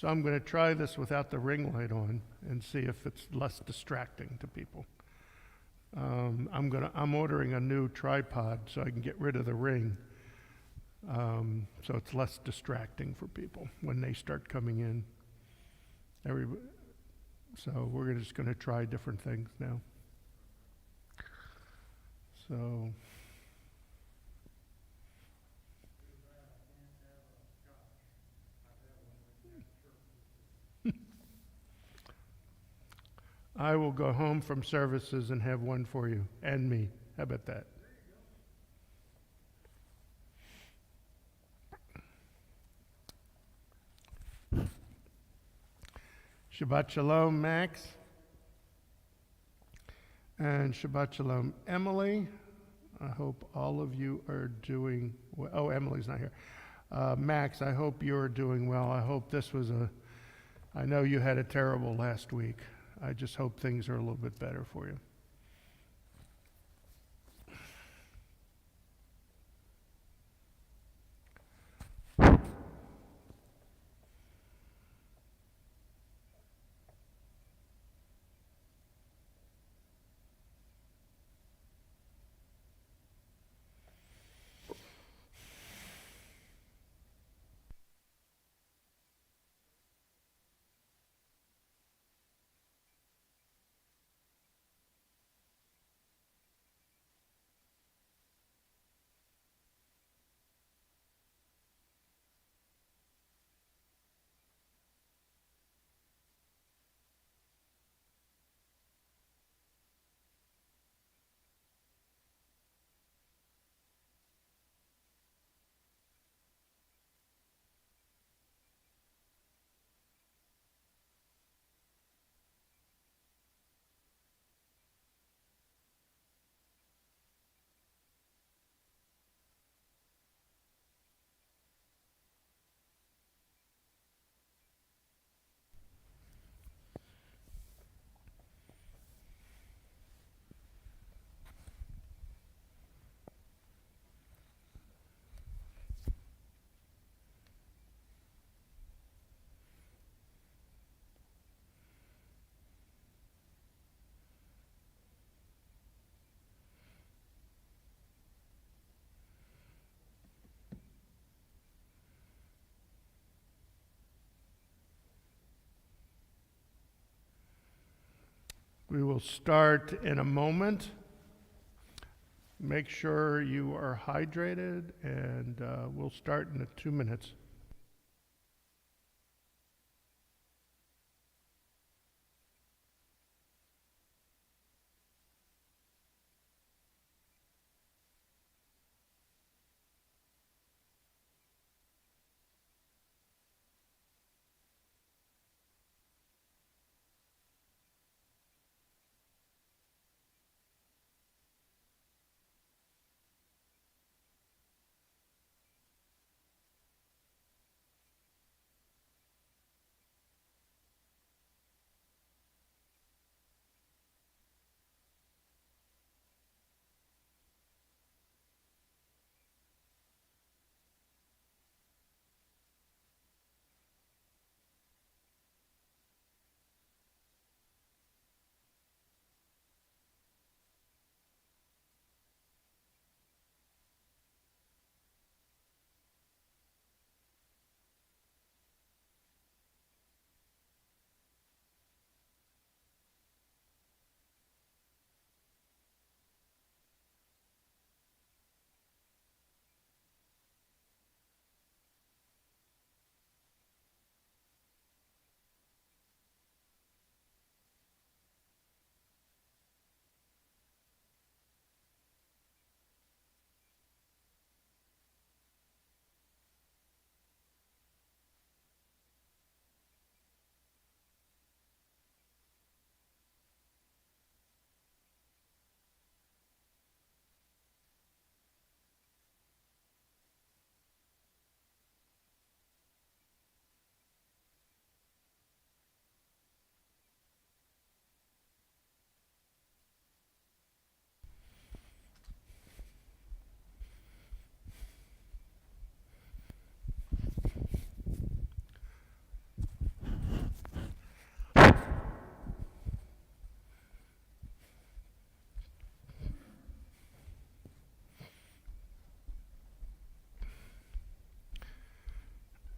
So I'm going to try this without the ring light on and see if it's less distracting to people. I'm ordering a new tripod so I can get rid of the ring, so it's less distracting for people when they start coming in. So we're just going to try different things now. So. I will go home from services and have one for you and me. How about that? Shabbat Shalom, Max. And Shabbat Shalom, Emily. I hope all of you are doing well. Oh, Emily's not here. Max, I hope you're doing well. I hope this was I know you had a terrible last week. I just hope things are a little bit better for you. We will start in a moment. Make sure you are hydrated, and we'll start in 2 minutes.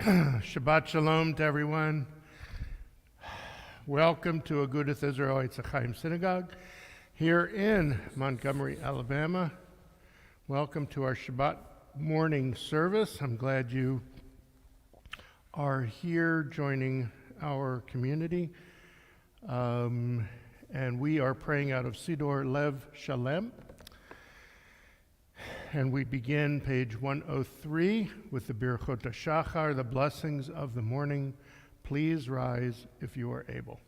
Shabbat Shalom to everyone. Welcome to Agudath Israel Etz Ahayem Synagogue here in Montgomery, Alabama. Welcome to our Shabbat morning service. I'm glad you are here joining our community. And we are praying out of Siddur Lev Shalem. And we begin page 103 with the Birchot HaShachar, the blessings of the morning. Please rise if you are able.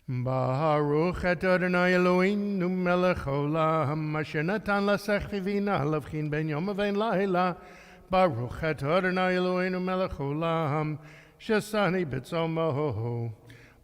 Baruch atah Adonai Eloheinu melech haolam, asher natan lasech v'vina lavchin ben yom uvein laila. Baruch atah Adonai Eloheinu melech haolam, shesani b'tzomo.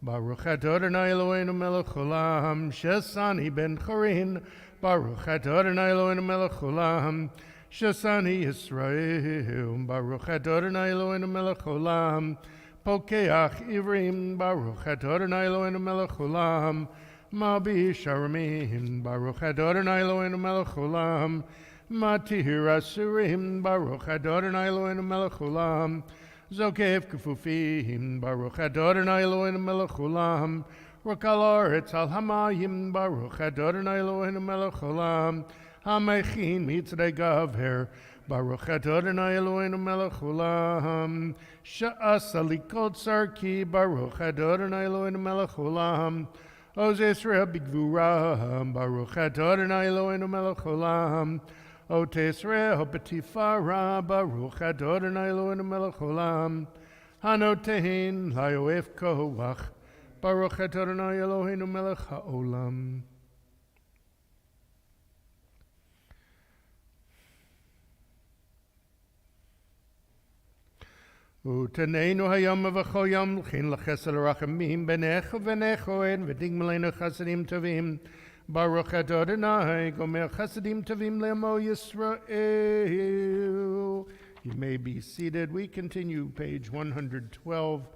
Baruch atah Adonai Eloheinu melech haolam, shesani ben chorin. Baruch atah Adonai Eloheinu melech haolam, shesani Yisrael. Baruch atah Adonai Eloheinu melech haolam, pokeach ivrim. Baruch atah Adonai Eloheinu melech haolam, mabi sharamim. Baruch atah Adonai Eloheinu melech haolam, matir asurim. Baruch atah Adonai Eloheinu melech haolam, zokef kefufim. Baruch atah Adonai Eloheinu melech haolam, Rokal haaretz al hamayim. Baruch atah Adonai Eloheinu melech haolam, hamechin mitzrei gaver. Baruch atah Adonai Eloheinu melech haolam, sha'asa likot sarki. Baruch atah Adonai Eloheinu melech haolam, oz Yisrael b'gvura. Baruch atah Adonai Eloheinu melech haolam, ot Yisrael b'tifara. Baruch atah Adonai Eloheinu melech haolam, hanotein layoef koach. Baruch atah Adonai Eloheinu melech haolam. Uteneinu hayom v'chol yom l'chin l'chesed l'rachamim b'necha v'necho en v'digmalenu chasadim tovim. Baruch atah Adonai gomer chasadim tovim le'amo Yisrael. You may be seated. We continue page 112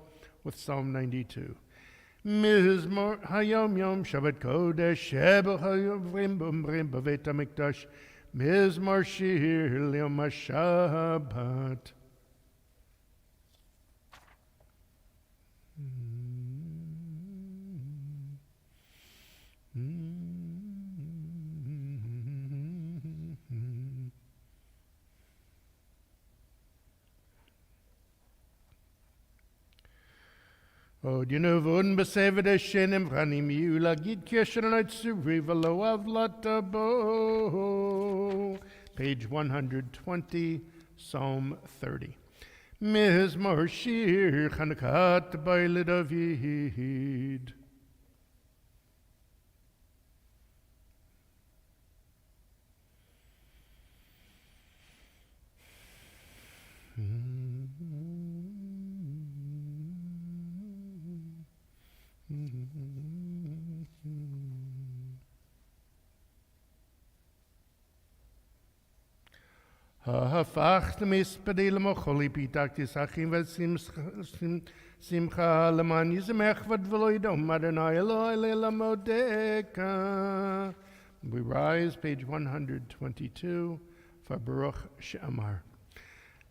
with Psalm 92. Mizmor hayom yom Shabbat kodesh shebach hayom b'omrim b'veit hamikdash mizmor shir le'yom haShabbat. Od yenuvun b'seved eshenim v'chanim yu lagid kesheronot suri v'lo avlatabo. Page 120, Psalm 30. Mizmor shir Chanukat b'ile David. הפכת מספדי למחולי פיתקתי שכים ושמחה למען יזמך ולא ידום אדוני אלוהי ללמודך. We rise, page 122, for Baruch She'amar.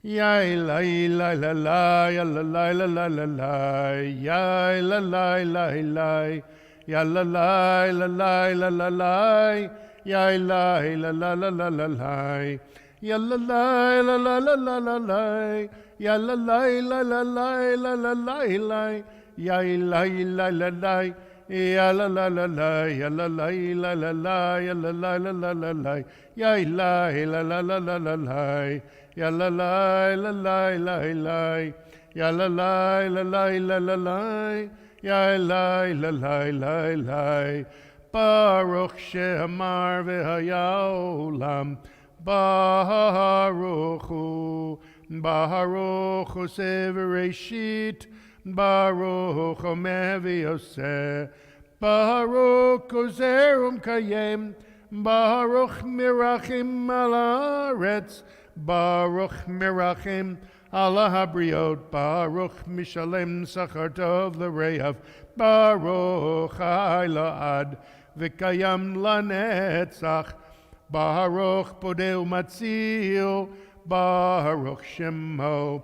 Yai lai lai la lai ya la lai la lai la lai yai la lai lai lai ya la lai la lai la la lai yai lai la la la la la lai ya la lai la la la la la lai ya la lai la la lai la la lai lai yai lai la la lai ya la la la lai ya la lai la la lai ya la lai la la la lai yai lai la la la la la lai ya la la la la la la ya la la la la la la la ya la la la la la Baruch She'amar v'hayaolam Baruch Hu Severeshit Baruch Omer v'yoseh Baruch Ozerum Kayem Baruch Mirachim al haaretz Baruch Mirachim ala habriot Baruch Mishalem Sachar Tov l'Reav Baruch Ha'ila'ad V'kayam lanetzach Baruch Podeu Matzil Baruch Shemo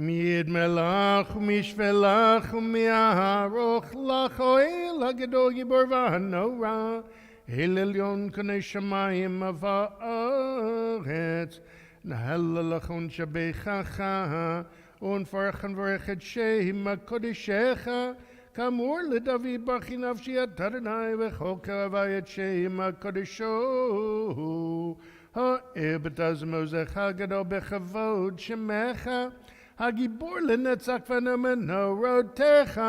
מידמלך ומשפלך ומהארוך לך אוהל הגדול גיבור והנורא, אל עליון קנה שמיים וארץ, נהלל לך ונשבחך ונפרח ונברך את שם קודשך, כאמור לדוד ברכי נפשי את אדוני וכל קרבי את שם הקודשו. האבט אז מעוזך הגדול בכבוד שמך, הגיבור לנצח ונמנורותיך,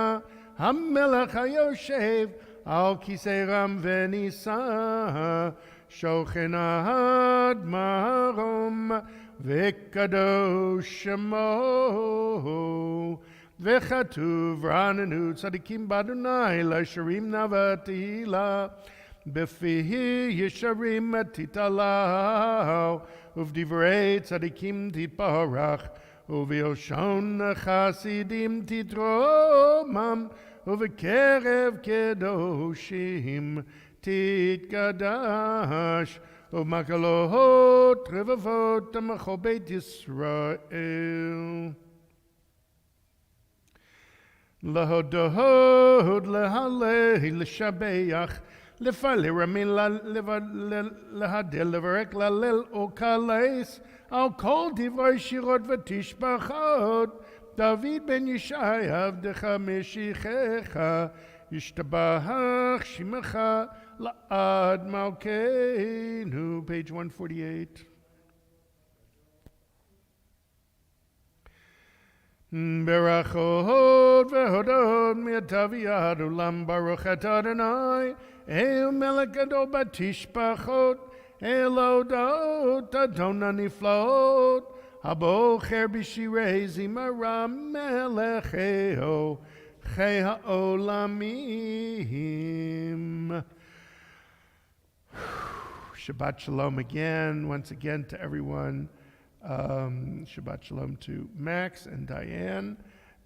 המלך היושב על כיסא רם ונישא, שוכן עד מרום וקדוש שמו. וכתוב רעננו צדיקים באדוני לשירים נאווה תהילה, בפי ישרים תתהלל, ובדברי צדיקים תתברך, ובלשון חסידים תתרומם, ובקרב קדושים תתקדש, ובמקהלות רבבות עמך בית ישראל. להודות, להלל, לשבח, לפעל, לרמין, להדל, לברך, להלל ולקלס, על כל דברי שירות ותשבחות. דוד בן ישי עבדך משיחך, ישתבח שמך לעד מלכנו. Page 148. ברכות והודות מעתה ועד עולם, ברוך אתה אדוני אל מלך גדול בתשבחות, אל הודות אדון הנפלאות, הבוחר בשירי זמרה מלכהו חי העולמים. Shabbat Shalom again, once again to everyone. Shabbat Shalom to Max and Diane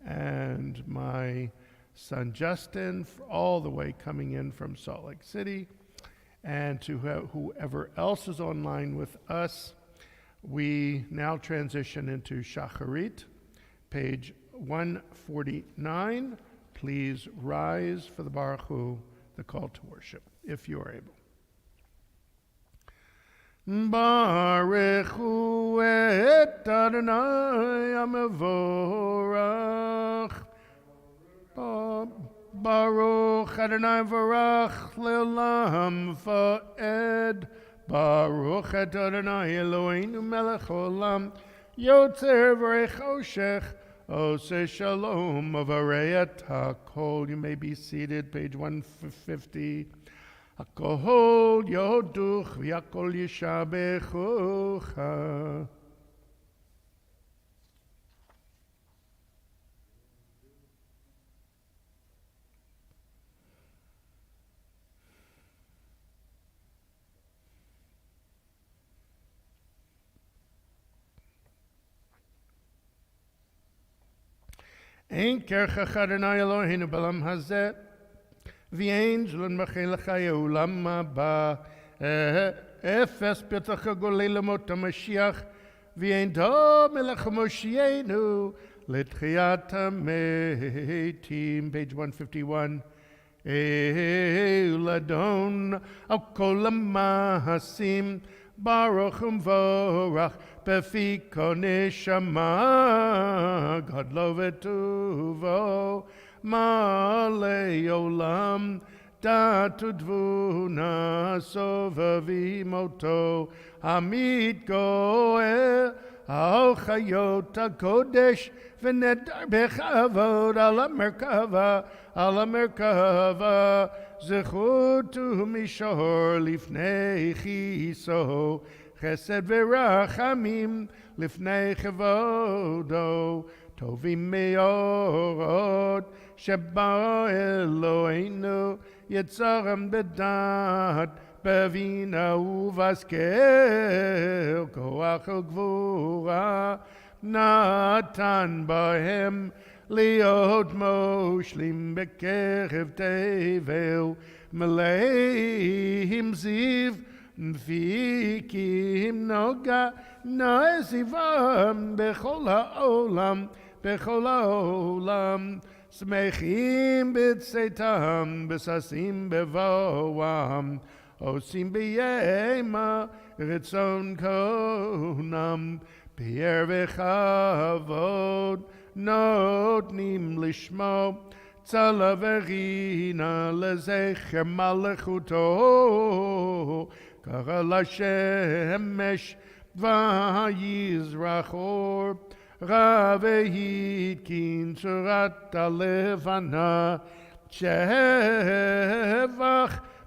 and my son Justin, all the way coming in from Salt Lake City, and to whoever else is online with us. We now transition into Shacharit, page 149. Please rise for the Baruch Hu, the call to worship, if you are able. Baruch Hu et Adonai Amevorach. Baruch Adonai Varach Leolam Va'ed. Baruch et Adonai Eloheinu melech olam, Yotzer v'rei choshech, Oseh shalom v'rei et hakol. You may be seated, page 150. Hakol yoduch v'yakol yishabechucha. Ein kerchach Adonai Eloheinu b'olam hazeh, v'ein zlon b'chei l'chayei olam haba. Efes p'tach hagolei lemot HaMashiach, v'ein do melech Moshienu l'tchiyat hametim. Page 151. Euladon al kol ha'mahasim, Baruch umvorach befi kol neshama, Gadlo v'tuvo malei olam, datu dvuna sovavi moto, Hamid goel al chayot hakodesh, v'nedar bechavod al hamerkava, Zechutu mishor lifnei chiso, Chesed v'rachamim lifnei chevodo, Tovim meorot sheba Eloheinu, Yetzaram bedat bevina uvaskel, Koach ugvura natan bahem, Liot moshlim bekerev tevel, Meleihim ziv, Mfikim noga, Noezivam bechol ha'olam, בכל העולם, שמחים בצאתם, בששים בבואם, עושים בימה רצון קונם, פאר וכבוד נותנים לשמו, צלה ורינה לזכר מלכותו, קרא לשמש ויזרח אור, רע והתקין צורת הלבנה, שבח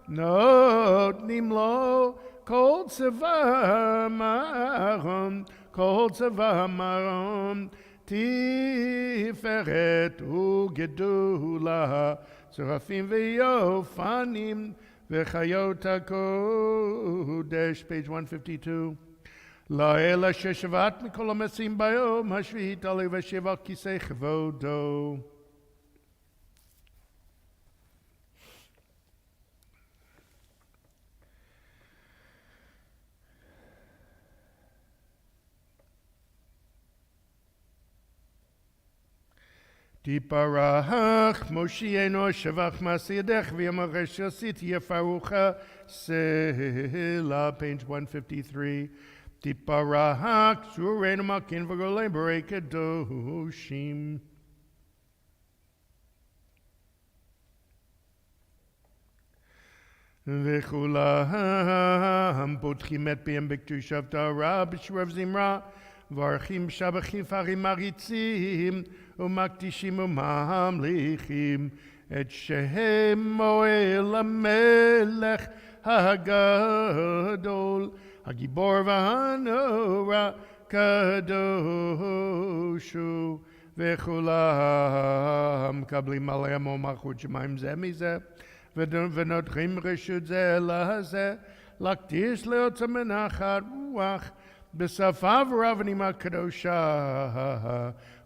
נותנים לו כל צבא מרום, כל צבא מרום, תפארת וגדולה, צרפים ויופנים וחיות הקודש, page 152. לאל אשר שבת מכל המסים ביום השביעית עלי וישב על כיסא כבודו. תפרח מושיענו שבח מעשה ידך ויאמר שעשיתי יפרוך סלע, page 153. תפרח צורנו מלכין וגולי ברי קדושים. וכולם פותחים את פיהם בקדושת תורה בשבח זמרה, ועורכים שבחים פרים מריצים ומקדישים וממליכים את שם אל המלך הגדול, הגיבור והנורא קדוש הוא. וכולם מקבלים עליהם ומלכות שמיים זה מזה, ונותנים רשות זה לזה, להקדיש לעצם מנחת רוח בשפה ורבנים הקדושה,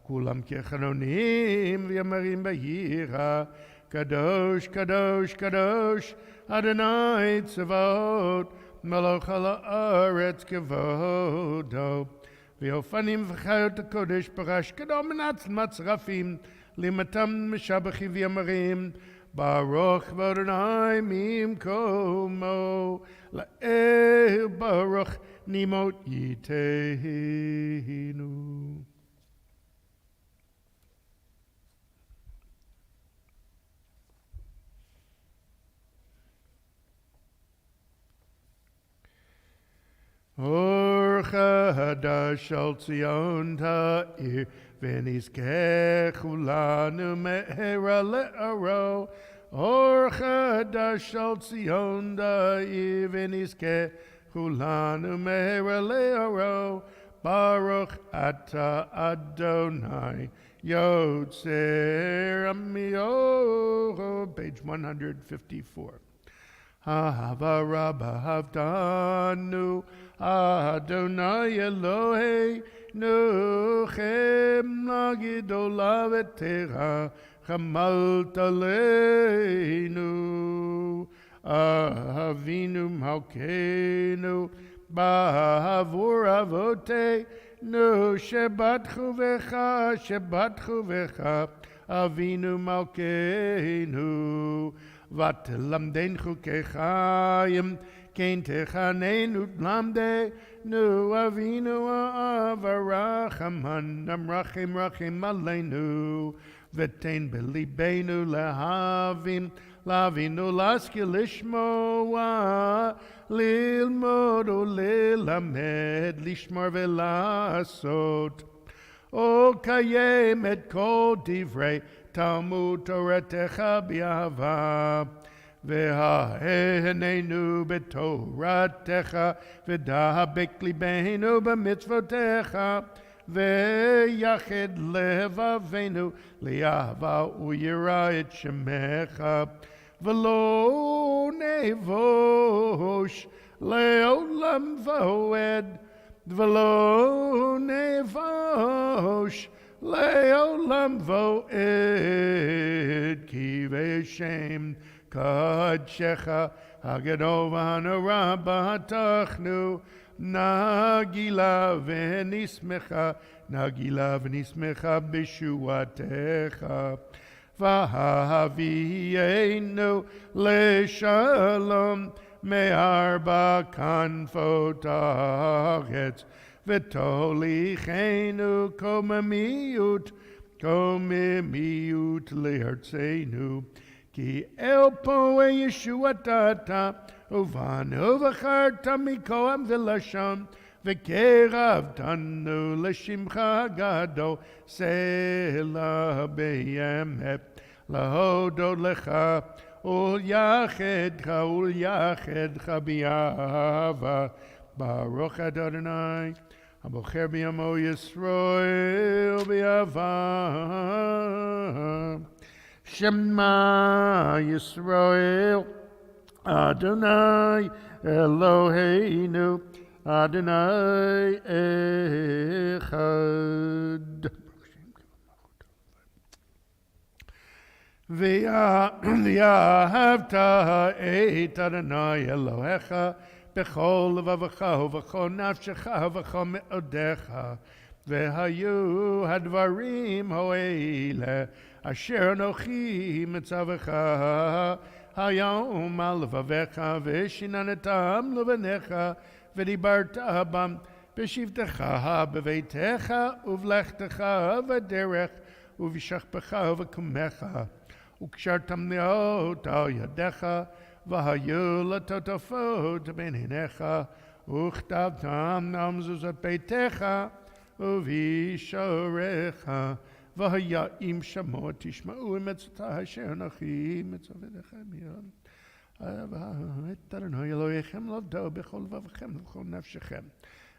כולם כחנונים ויאמרים ביראה, קדוש קדוש קדוש אדוני צבאות, מלך על הארץ כבודו. ואופנים וחיות הקודש פרש קדום מנץ מצרפים, לימתם משבחים ויאמרים, ברוך אדוני ממקומו, לאל ברוך נמות ייתנו. אור חדש על ציון תאיר, ונזכה כולנו מהרה לאורו. אור חדש על ציון תאיר, ונזכה כולנו מהרה לאורו. ברוך אתה אדוני יוצר עמיו, page 154. אהבה רבה אהבתנו, אדוני אלוהינו, חמלה גדולה ותרחמת עלינו. אבינו מלכנו בעבור אבותינו, שבטחו בך אבינו מלכנו. ותלמדנו חוקי חיים, כן תחננו תלמדנו, אבינו האב הרחמן, רחם רחם עלינו, ותן בליבנו להבינו להשכיל לשמוע, ללמוד וללמד, לשמור ולעשות, או קיים את כל דברי תלמוד תורתך באהבה, והננו בתורתך, ודבק ליבנו במצוותיך, ויחד לבבינו לאהבה ויראה את שמך, ולא נבוש לעולם ועד, ולא נבוש לעולם ועד, כי בשם קדשך הגדול והנורא בטחנו, נגילה ונשמחה, נגילה ונשמחה בשועתך. והביאנו לשלום מארבע כנפות הארץ, ותוליכנו קוממיות לארצנו. כי אל פועל ישועתך, ובנו בחרת מכוח ולשון, וקרבתנו לשמך הגדול, סלע באמת, להודות לך וליחדך באהבה. ברוך אתה אדוני הבוחר בעמו ישראל באהבה. שמע ישראל אדוני אלוהינו אדוני אחד. ואהבת את אדוני אלוהיך בכל לבבך ובכל נפשך ובכל מאודיך. והיו הדברים האלה אשר אנוכי מצווך היום על לבביך, ושיננתם לבניך, ודיברת בם בשבתך בביתך ובלכתך בדרך ובשכבך ובקומך, וקשרתם לאות על ידיך, והיו לטוטפות בין עיניך, וכתבתם על מזוזות ביתך ובשעריך. והיה אם שמוע תשמעו מצוות אשר אנוכי מצווה לכם היום. את אדוני אלוהיכם לעבדו בכל לבבכם ובכל נפשכם.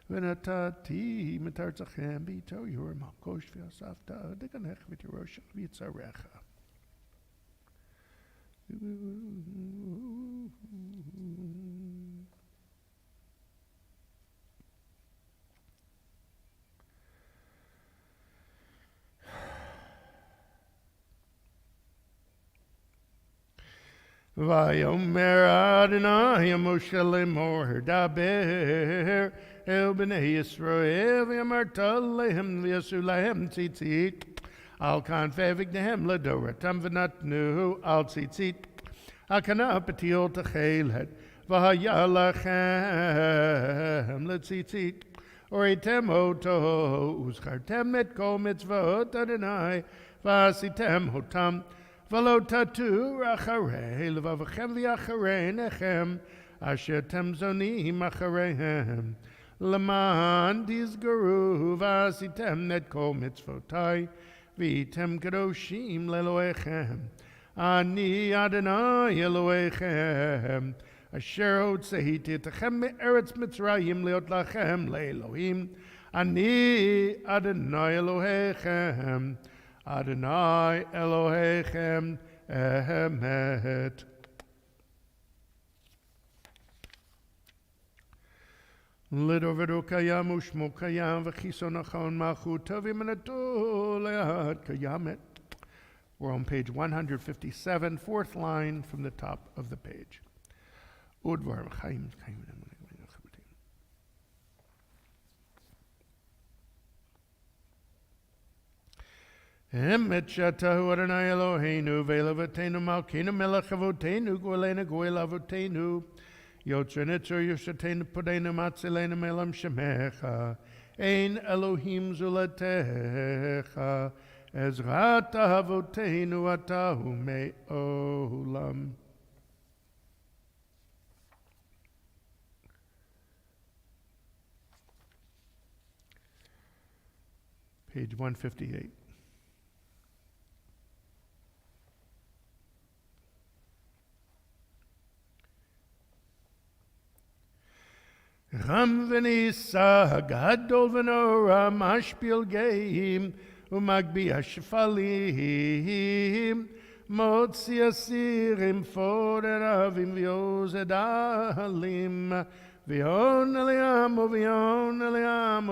ונתתי את ארצכם בתור יורם הקוש ואספת דגנך ותירושך ויצריך. ויאמר אדוני משה לאמור דבר אל בני ישראל ואמרת להם ויעשו להם ציצית על כנפי בגדיהם לדורתם ונתנו על ציצית על כנף פתיל תכלת והיה לכם לציצית וראיתם אותו וזכרתם את כל מצוות אדוני ועשיתם אותם ולא תטור אחרי לבבכם ואחרי עיניכם אשר אתם זונים אחריהם, למען תזכרו ועשיתם את כל מצוותי והייתם קדושים לאלוהיכם. אני אדוני אלוהיכם אשר הוצאתי אתכם מארץ מצרים להיות לכם לאלוהים. אני אדוני אלוהיכם, אדוני אלוהיכם אמת. לדוברו קיים ושמו קיים וכיסו נכון מלכותו ומנתו לעד קיימת. We're on page 157, fourth line from the top of the page. Udvar Chaim. Emet shatahu Adonai Eloheinu ve'levatenu malkeinu melech avotenu goelenu goel avotenu yotzenitzur yoshatenu podenu matzilenu melam shemecha ein Elohim zulatecha ezrat avotenu atahu me'olam. Page 158. Ram v'nisa gadol v'nora mashpil geim umagbi ashfalim motzi asirim foder avim v'yozedalim v'yon eliamo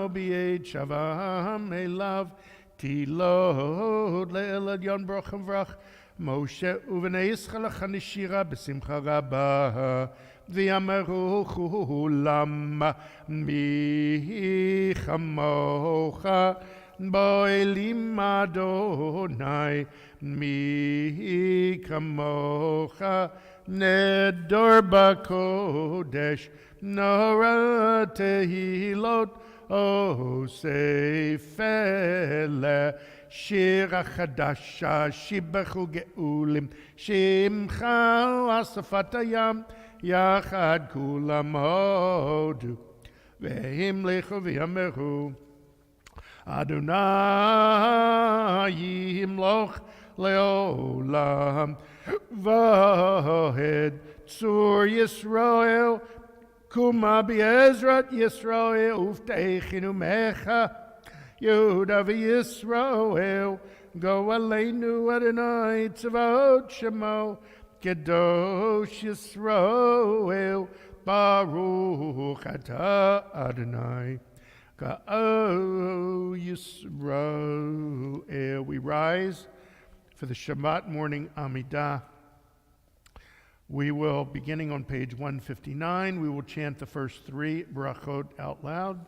b'yet shavam elav tilod le'elad yon brochem vrach Moshe uv'nei Yisrael chanishira b'simcha rabah v'yameru chulam mi chamocha bo'elim Adonai mi kamocha nedor b'kodesh nora tehilot o seifele shira chadasha shibachu geulim shimcha asafat hayam yachad kulam hodu v'himlechu v'yameru Adonai yimloch leolam vahed tzur Yisrael kuma b'ezrat Yisrael uftechinu mecha Yehuda v'Yisrael go aleinu Adonai tzavot shemo Kedosh Yisrael Baruch atah Adonai Ka'o Yisrael. We rise for the Shabbat morning Amidah. We will, beginning on page 159, we will chant the first three brachot out loud.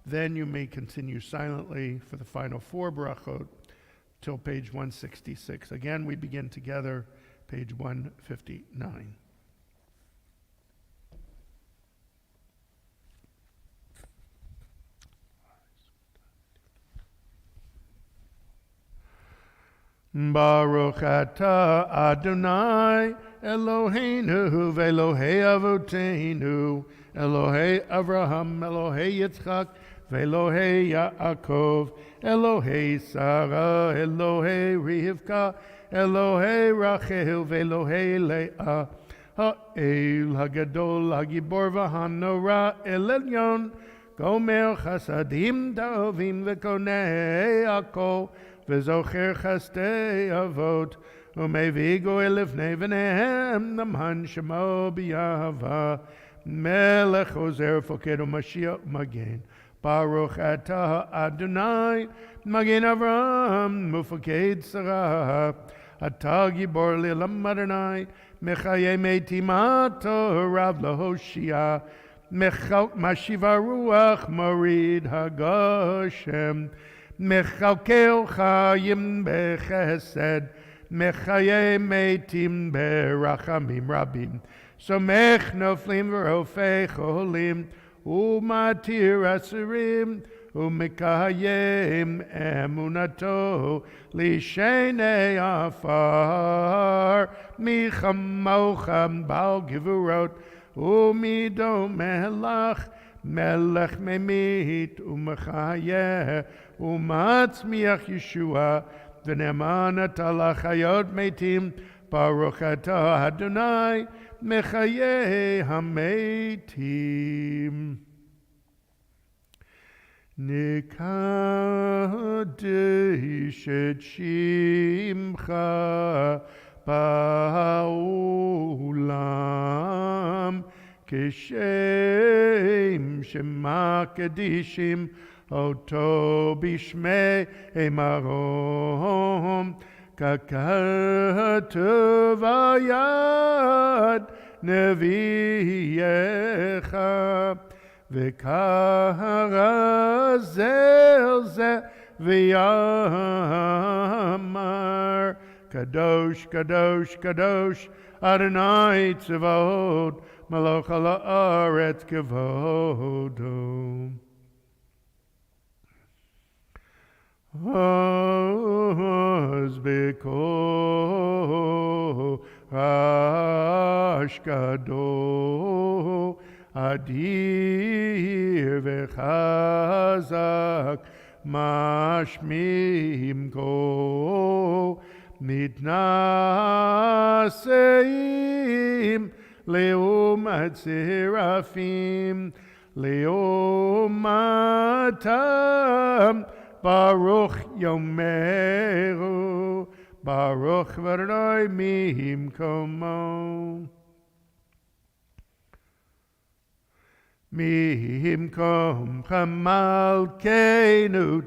Then you may continue silently for the final four brachot till page 166. Again, we begin together, page 159. Baruch atah Adonai Eloheinu v'Elohei Avoteinu Elohei Avraham Elohei Yitzchak v'Elohei Yaakov Elohei Sarah Elohei Rivka Elohei Rachel v'Elohei Leah Ha'el Hagadol Hagibor v'Hanora El Elyon Gomer Chasadim Da'ovim v'Konei Akol V'zocher chastei avot, umevigo elifnei v'nehem, naman shemo b'yahava, melech ozer foked u'mashiach magen, Baruch atah Adonai, magen Avram, mufoked Sarah, atah gibor li'olam Adonai, mechaye metim rav lahoshia, mashiva ruach morid hagoshem, Mechalkel chayim bechesed, mechaye metim berachamim rabim. Somech noflim v'rofei cholim, umatir asurim, umekayem emunato, lishenei afar, michamocham bal givurot, umido melach, melech memit umechayeh, umatzmiach Yeshua, v'ne'eman talachayot metim, Baruch atah Adonai, mechayeh hametim. Nikadesh et shimcha ba'olam, Kishem Shema Kedishim Oto Bishmei Marom Kakatov Ayad Neviecha V'kara Zelze V'yamar Kadosh Kadosh Kadosh Adonai Tzavot Malach ha'aretz kevodo. Oz beko ashkado adir v'chazak mashmim ko mitnaseim Leomat Serafim, Leomatam, Baruch Yomeru, Baruch V'Adonai Mihimkomo. Mihimkom Chamalkeinu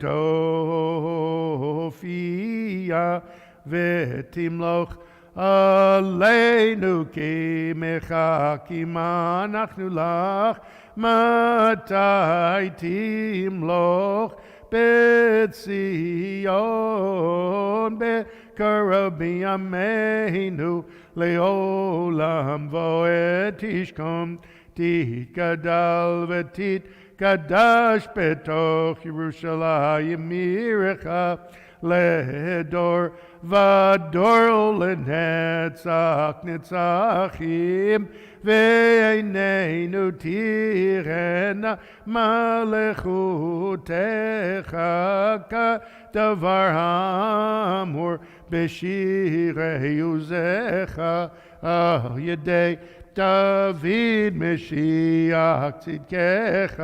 Tofia, V'timloch עלינו כי מחכים אנחנו לך, מתי תמלוך בציון, בקרוב בימינו לעולם ועד. תשכון, תתגדל ותתקדש בתוך ירושלים עירך, לדור ודור ולנצח נצחים, ועינינו תראינה מלכותך, כדבר האמור בשירי עוזך, על ידי דוד משיח צדקך.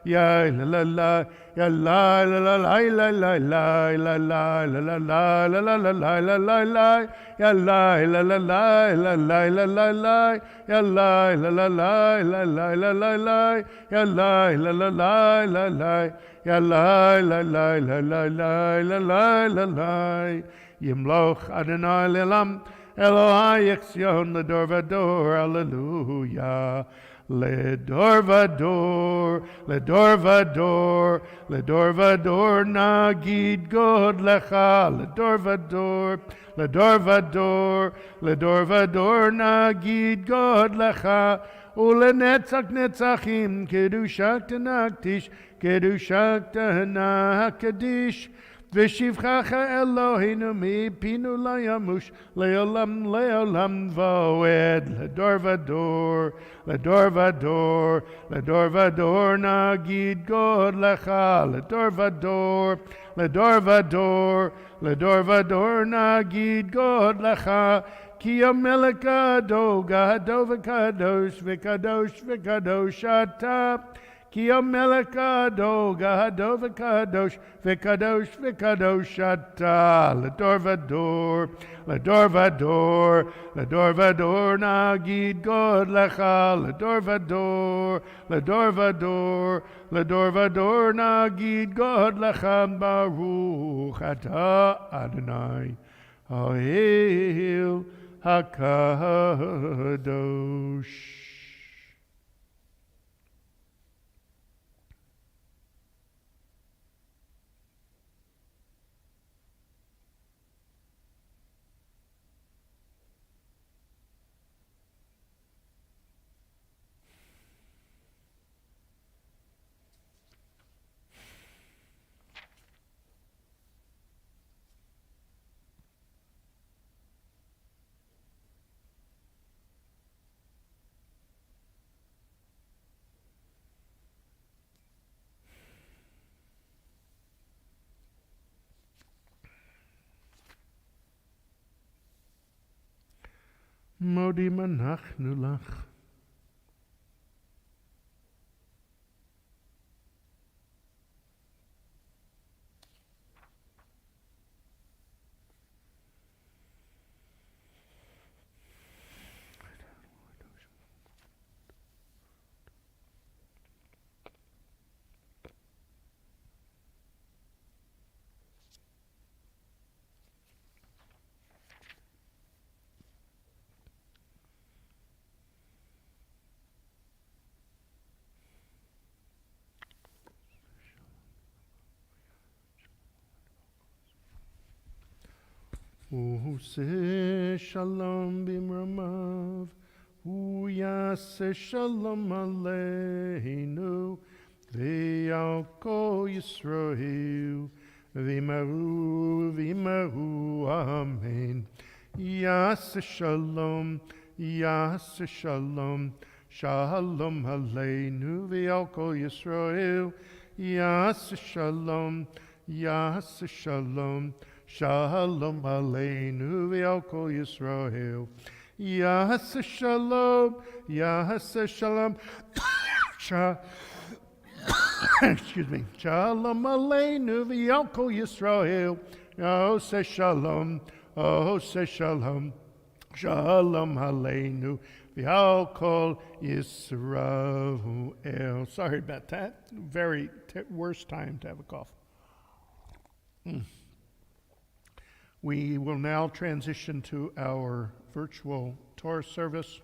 Ya la la la, ya la la la la la la la la la la la la la la la la la la, ya la la la la la la la la la, ya la la la la la la la la la, ya la la la la la la, ya la la la la la la la la la la. Yimloch Adonai le'olam, Elohai Yitzyon ledor vador, Hallelujah. Ledor vador, ledor vador, ledor vador, nagid god lecha, ledor vador, ledor vador, ledor vador, nagid god lecha, ulenetzach netzachim, kedushat naktish, kedushat nakadish. V'shivchacha Eloheinu mipinu layamush, leolam leolam voed, ledor vador, ledor vador, ledor vador, nagid god lecha, ledor vador, ledor vador, ledor vador, nagid god lecha, ki amelech gado v'kadosh v'kadosh v'kadosh ata. Ki amelech gado v'kadosh v'kadosh v'kadosh ata. Ledor vador, ledor vador, ledor vador, nagid god lecha, ledor vador, ledor vador, ledor vador, nagid god lecha, baruch ata Adonai Ha'el HaKadosh. Modim אנחנו לך. Use shalom bimramav, uyase shalom aleinu, ve'al kol Yisrael, v'imaru amen. Yase shalom, shalom aleinu, ve'al kol Yisrael, yase shalom, Shalom aleinu ve'al kol Yisrael. Yaseh shalom, excuse me. Shalom aleinu ve'al kol Yisrael. Oh, say shalom, shalom aleinu ve'al kol Yisrael. Sorry about that. Worst time to have a cough. We will now transition to our virtual Torah service,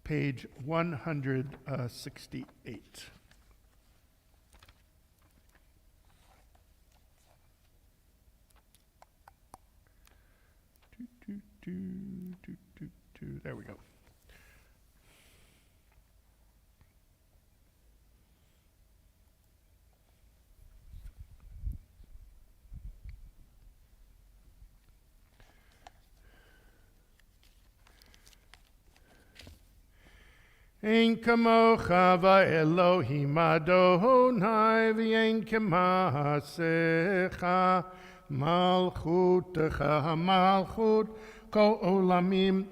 page 168. There we go. Ein kamocha va'Elohim Adonai v'ein kemasecha malchutecha malchut kol olamim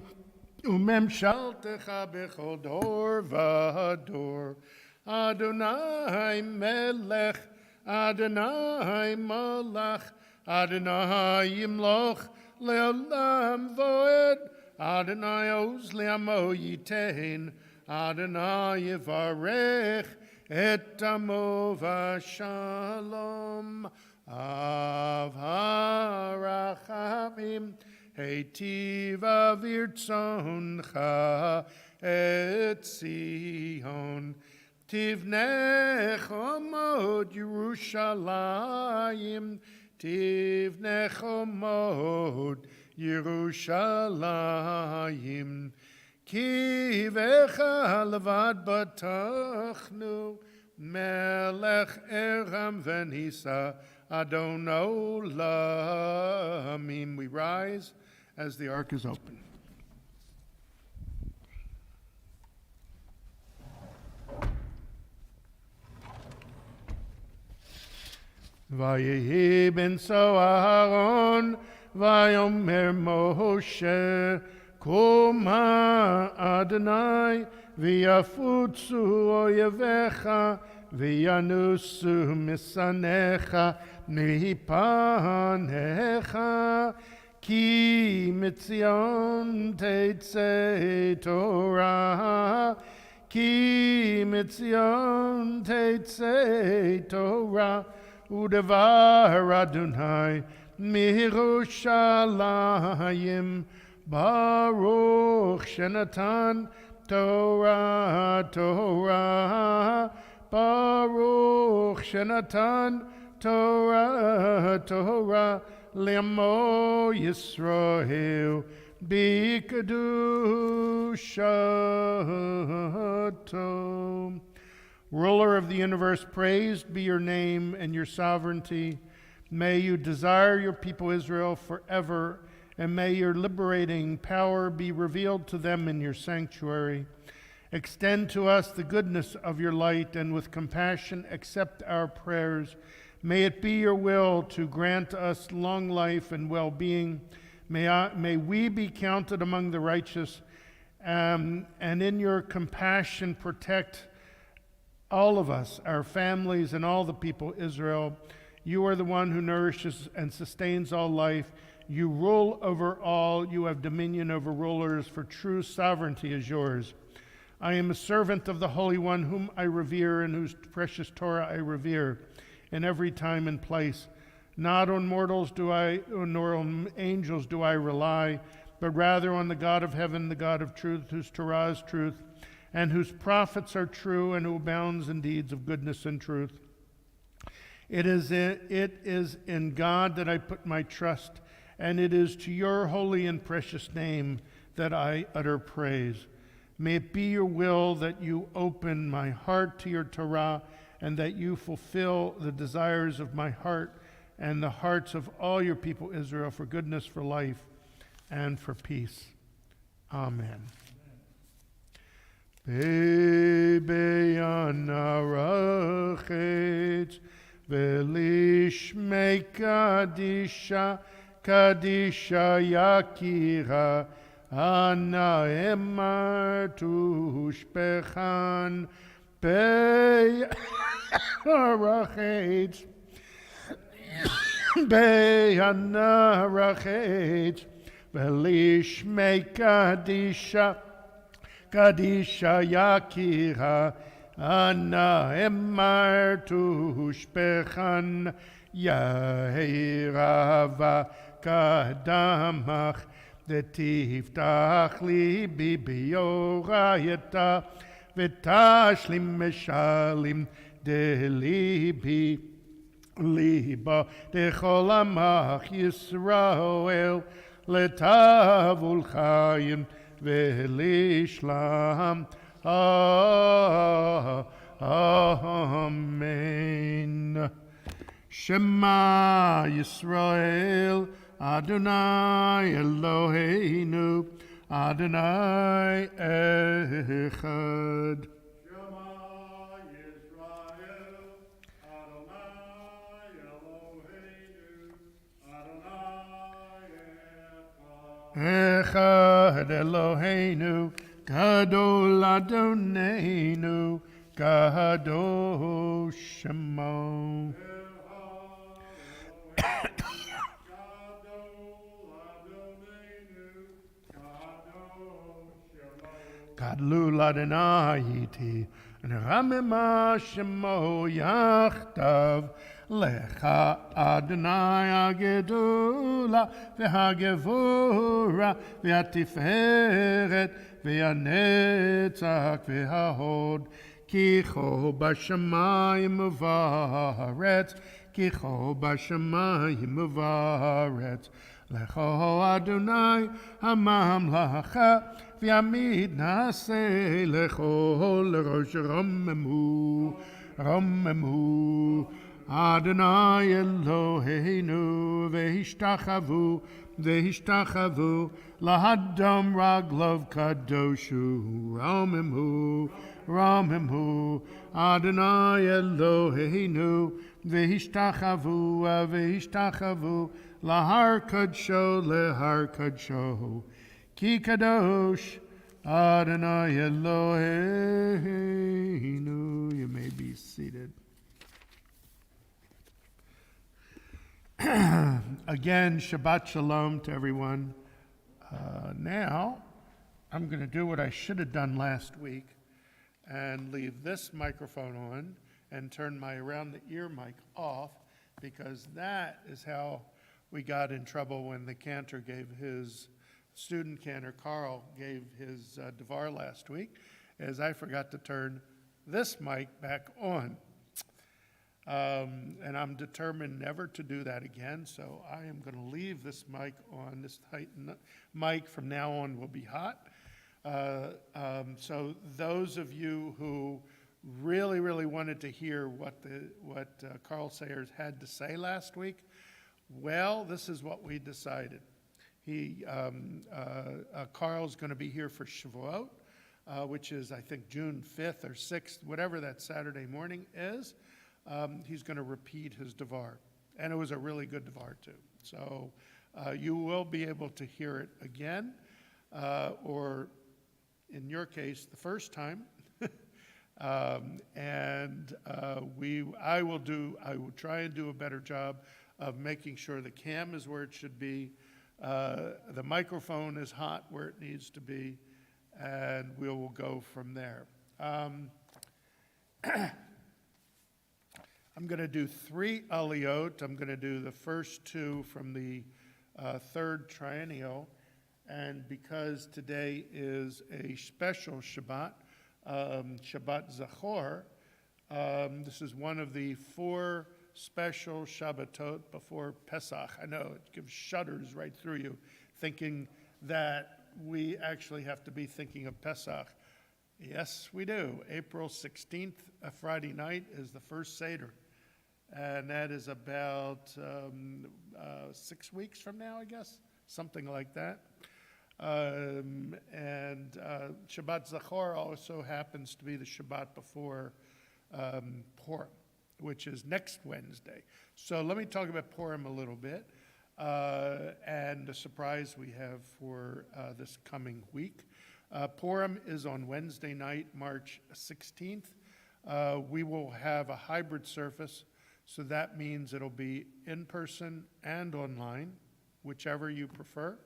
umemshaltecha bechol dor v'dor. Adonai melech, Adonai malach, Adonai yimloch le'olam voed, Adonai oz le'amo yitein, Adonai yivarech et amo v'shalom. Av harachamim heitiv avirtzoncha et Sion. Tivnech omod Yerushalayim, Tivnech omod Yerushalayim. Ki vecha levad batachnu, melech eram venisa, Adon olamim. We rise as the ark is open. Vayehi ben so Aaron, vayomer Moshe, Koma Adonai, v'yafutzu oyevecha, v'yanusu misanecha, mipanecha, ki mitzion tetzei Torah, ki mitzion tetzei Torah, udevar Adonai mirushalayim. Baruch Shenatan Torah, Torah. Baruch Shenatan Torah, Torah. Le'amo Yisrael b'kedushato. Ruler of the universe, praised be your name and your sovereignty. May you desire your people Israel forever, and may your liberating power be revealed to them in your sanctuary. Extend to us the goodness of your light, and with compassion accept our prayers. May it be your will to grant us long life and well-being. May we be counted among the righteous, and in your compassion protect all of us, our families, and all the people Israel. You are the one who nourishes and sustains all life. You rule over all. You have dominion over rulers, for true sovereignty is yours. I am a servant of the Holy One, whom I revere, and whose precious Torah I revere in every time and place. Not on mortals nor on angels do I rely, but rather on the God of heaven, the God of truth, whose Torah is truth, and whose prophets are true, and who abounds in deeds of goodness and truth. It is in God that I put my trust, and it is to your holy and precious name that I utter praise. May it be your will that you open my heart to your Torah, and that you fulfill the desires of my heart and the hearts of all your people Israel, for goodness, for life, and for peace. Amen. Be'yanarachet velishmei kadisha kadisha yakira ana emar tushpechan be'yanarachet be'yanarachet velishmei kadisha Kadisha Yakira Ana emar tushpechan Yahirava kadamach detiftach libi biyorayeta v'tashlim meshalim delibi liba dechol amach Yisrael letavul chayim v'lishlam. Amen. Shema Yisrael, Adonai Eloheinu, Adonai Echad. Shema Yisrael, Adonai Eloheinu, Adonai Echad. Echad Eloheinu, Gadol Adonenu, Kadosh Shemo. Gadlul Adonai iti, Ramema Shemo Yachtav, Lecha Adonai Agedula, V'hagevura, V'atiferet, V'anetzach, V'hahod, Kicho Bashamayim Uvaretz, Kicho Bashamayim Uvaretz, Lecho Adonai Hamamlacha, V'yamid Naseh Lecho L'rosh Romemu, Romemu, Adonai Eloheinu, V'hishtachavu, V'hishtachavu, Lahadam Raglov Kadoshu, Romemu, Romemu, Adonai Eloheinu, V'hishtachavu, V'hishtachavu, Lahar Kadsho, Lehar Kadsho, Ki Kadosh, Adonai Eloheinu. You may be seated. Again, Shabbat Shalom to everyone. Now, I'm going to do what I should have done last week and leave this microphone on and turn my around-the-ear mic off, because that is how we got in trouble when the cantor gave his, student cantor Carl gave his devar last week, as I forgot to turn this mic back on. And I'm determined never to do that again, so I am going to leave this mic on. This mic from now on will be hot. So those of you who really, really wanted to hear what Carl Sayers had to say last week, well, this is what we decided. Carl's going to be here for Shavuot, which is, I think, June 5th or 6th, whatever that Saturday morning is. He's going to repeat his devar. And it was a really good devar, too. So you will be able to hear it again, or in your case, the first time. I will try and do a better job of making sure the cam is where it should be, the microphone is hot where it needs to be, and we will go from there. I'm going to do 3 aliyot. I'm going to do the first 2 from the third triennial, and because today is a special Shabbat, Shabbat Zachor, this is one of the 4 special Shabbatot before Pesach. I know it gives shudders right through you, thinking that we actually have to be thinking of Pesach. Yes, we do. April 16th, a Friday night, is the first Seder. And that is about 6 weeks from now, I guess, something like that. And Shabbat Zachor also happens to be the Shabbat before Purim, which is next Wednesday. So let me talk about Purim a little bit, and the surprise we have for this coming week. Purim is on Wednesday night, March 16th. We will have a hybrid service, so that means it'll be in person and online, whichever you prefer.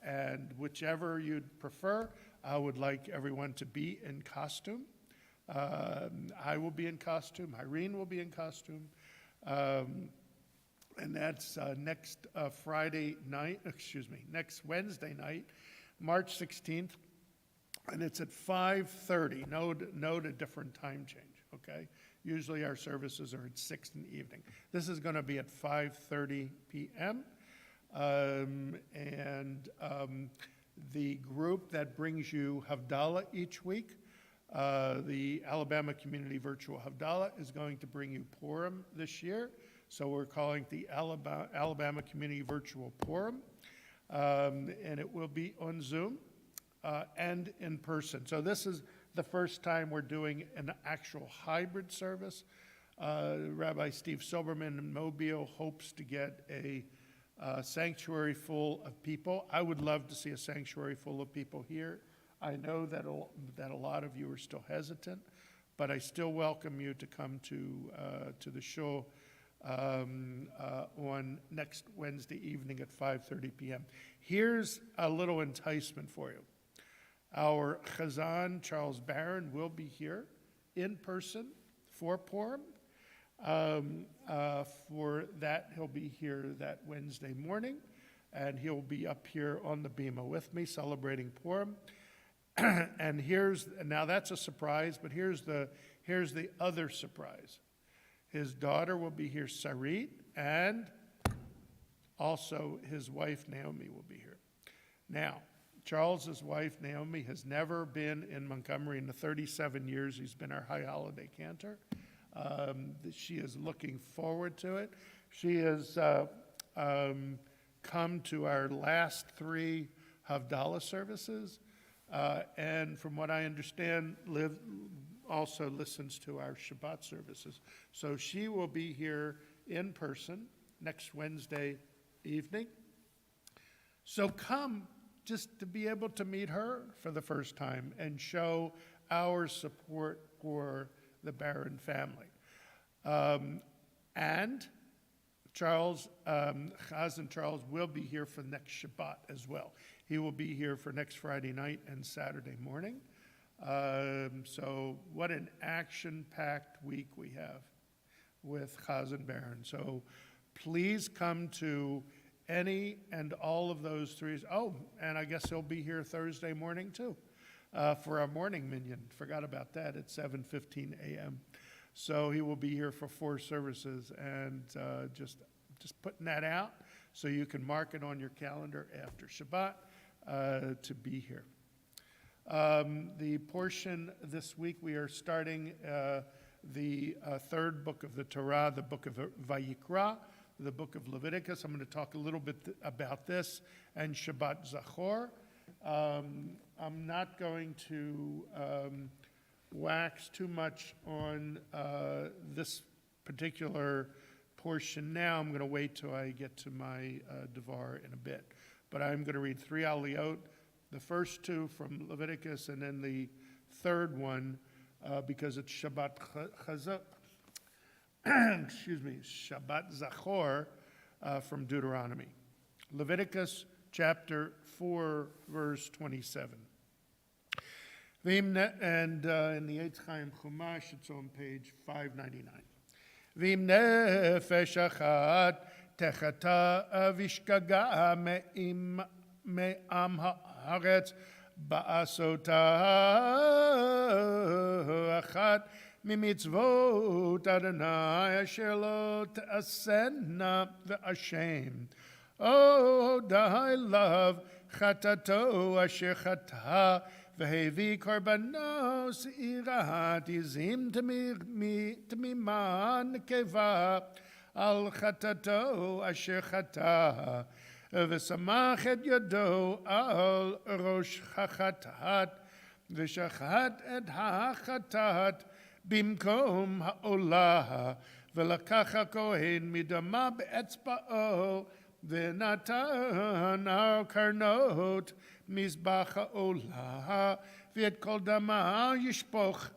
And whichever you'd prefer, I would like everyone to be in costume. I will be in costume. Irene will be in costume. And that's next next Wednesday night, March 16th. And it's at 5:30. Note a different time change, okay? Usually our services are at 6 in the evening. This is going to be at 5:30 p.m. The group that brings you Havdalah each week, the Alabama Community Virtual Havdalah, is going to bring you Purim this year. So we're calling it the Alabama Community Virtual Purim. And it will be on Zoom and in person. So this is the first time we're doing an actual hybrid service. Rabbi Steve Silberman in Mobile hopes to get a sanctuary full of people. I would love to see a sanctuary full of people here. I know that a lot of you are still hesitant, but I still welcome you to come to the show on next Wednesday evening at 5:30 p.m. Here's a little enticement for you. Our Chazan, Charles Barron, will be here in person for Purim. For that, he'll be here that Wednesday morning, and he'll be up here on the bima with me celebrating Purim. And now that's a surprise, but here's the other surprise. His daughter will be here, Sarit, and also his wife, Naomi, will be here. Now, Charles's wife, Naomi, has never been in Montgomery in the 37 years he's been our high holiday cantor. She is looking forward to it. She has come to our last 3 Havdalah services, and from what I understand, also listens to our Shabbat services. So she will be here in person next Wednesday evening. So come just to be able to meet her for the first time and show our support for the Barron family. And Chaz and Charles will be here for next Shabbat as well. He will be here for next Friday night and Saturday morning. So what an action-packed week we have with Chaz and Barron. So please come to any and all of those 3. Oh, and I guess he'll be here Thursday morning too for our morning minyan. Forgot about that at 7:15 a.m. So he will be here for 4 services, and just putting that out so you can mark it on your calendar after Shabbat to be here. The portion this week, we are starting the 3rd book of the Torah, the book of Vayikra, the book of Leviticus. I'm going to talk a little bit about this and Shabbat Zachor. I'm not going to wax too much on this particular portion now. I'm going to wait till I get to my Devar in a bit. But I'm going to read 3 aliyot, the first 2 from Leviticus, and then the 3rd one because it's Shabbat Shabbat Zachor from Deuteronomy. Leviticus chapter 4, verse 27. And in the Etz Ahayem Chumash, it's on page 599. V'im nefesh achat techata vishkaga me'am haaretz ba'asota achat mimitzvot Adonai asher lo te'asenna ve'ashem. Oh, dai love chatato asher chata v'hevi korbano seirat izim temiman keva al chatato asher chata v'samach et yado al rosh chachatat v'shachat et hachatat bimkom ha'olah v'lakach ha'kohen midama be'etzba'o v'natan al karnot mizbach ha'olah v'et kol dama yishpoch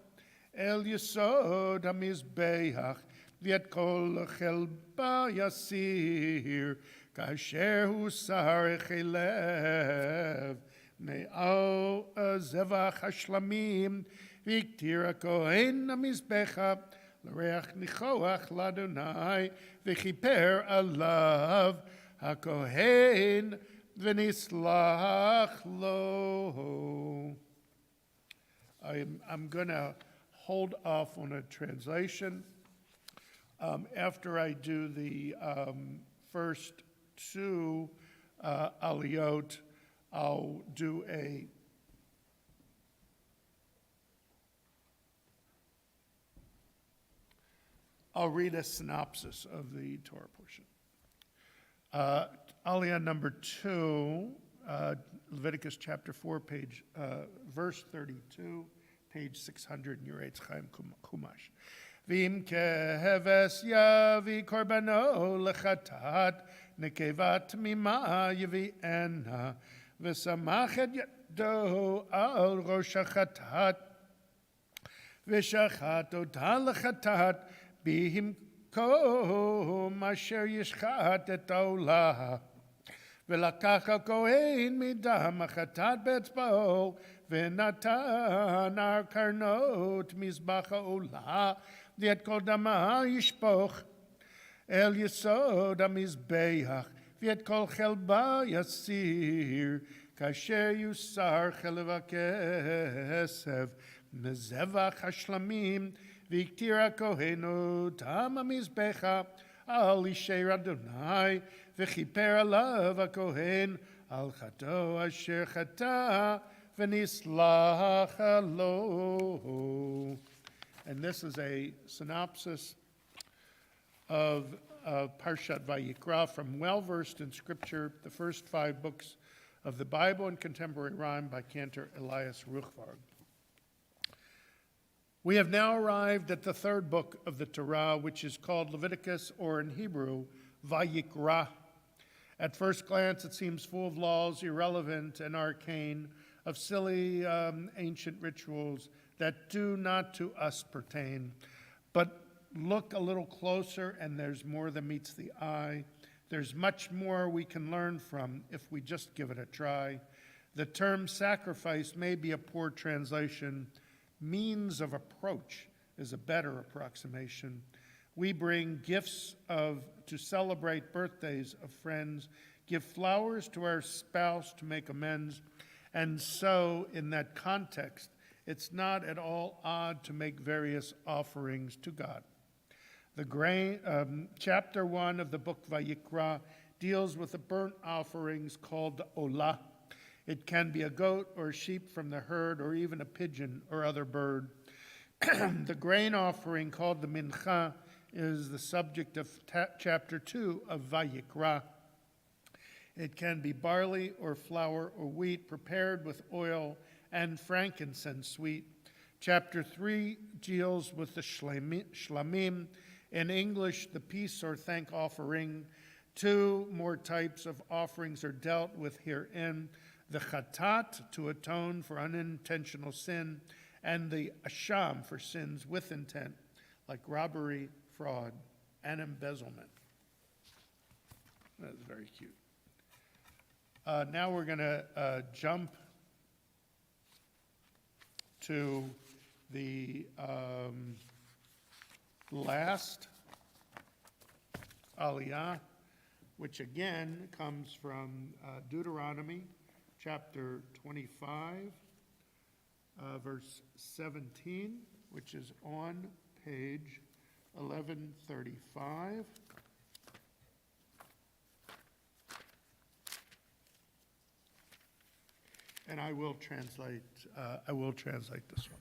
el yesod ha'mizbeach v'et kol chelba yasir kasher hu sar echelev me'al zevach hashlamim V'iktir HaKohen HaMizbecha L'reach Nichoach L'Adonai V'chiper alav HaKohen V'nislach lo. I'm going to hold off on a translation. After I do the first two aliyot, I'll read a synopsis of the Torah portion. Aliyah number 2, Leviticus chapter 4, verse 32, page 600 in your Etz Ahayem Chumash. V'im keheves yavi korbano lechatat nekevat mima yavi'ena v'samachet yado al rosh hachatat v'shachat ota lechatat bihimkom asher yishchat et haolah ולקח הכהן מדם החטאת באצבעו ונתן על קרנות מזבח העולה ואת כל דמה ישפוך אל יסוד המזבח ואת כל חלבה יסיר כאשר יוסר חלב הכסף מזבח השלמים והקטיר הכהן אותם המזבחה על אישר אדוני וכיפר עליו הכהן על חטאו אשר חטא ונסלח לו. And this is a synopsis of Parshat Vayikra from well-versed in Scripture, the first 5 books of the Bible in contemporary rhyme by Cantor Elias Ruchvarg. We have now arrived at the 3rd book of the Torah, which is called Leviticus, or in Hebrew, Vayikra. At first glance, it seems full of laws, irrelevant and arcane, of silly ancient rituals that do not to us pertain. But look a little closer, and there's more than meets the eye. There's much more we can learn from if we just give it a try. The term sacrifice may be a poor translation. Means of approach is a better approximation. We bring gifts to celebrate birthdays of friends, give flowers to our spouse to make amends, and so in that context, it's not at all odd to make various offerings to God. Chapter 1 of the book Vayikra deals with the burnt offerings called the olah. It can be a goat or a sheep from the herd or even a pigeon or other bird. The grain offering called the mincha is the subject of chapter 2 of Vayikra. It can be barley or flour or wheat prepared with oil and frankincense sweet. Chapter 3 deals with the shlamim, in English, the peace or thank offering. 2 more types of offerings are dealt with herein. The chatat, to atone for unintentional sin, and the asham, for sins with intent, like robbery, fraud, and embezzlement. That's very cute. Now we're going to jump to the last aliyah, which again comes from Deuteronomy chapter 25, verse 17, which is on page 1135. And I will translate this one.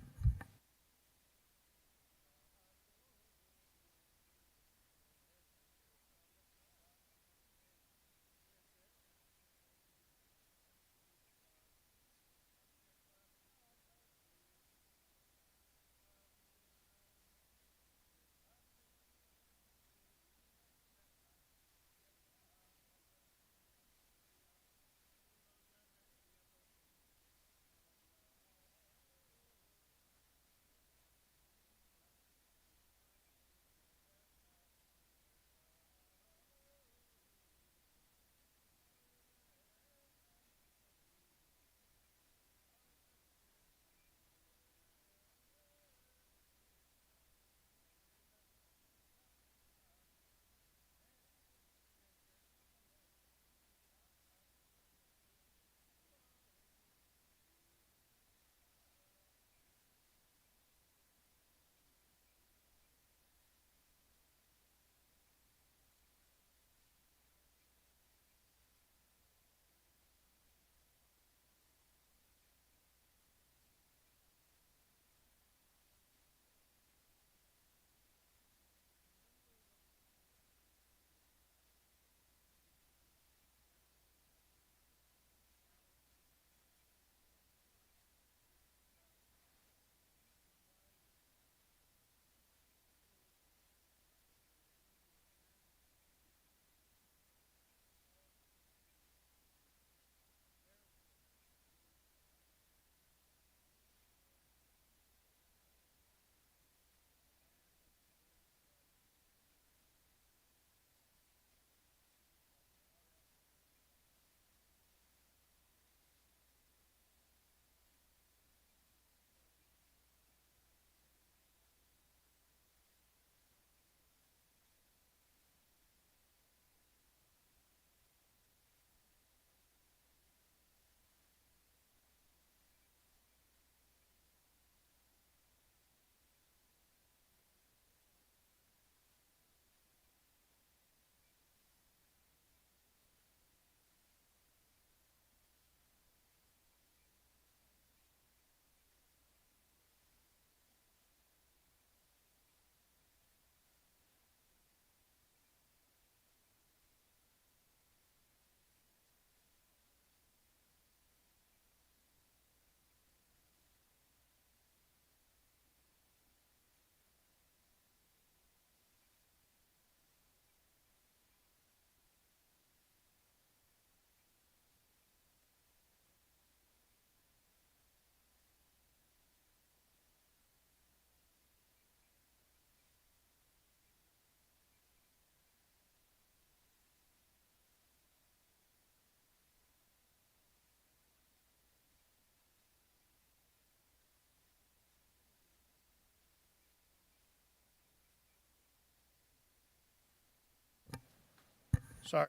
Sorry.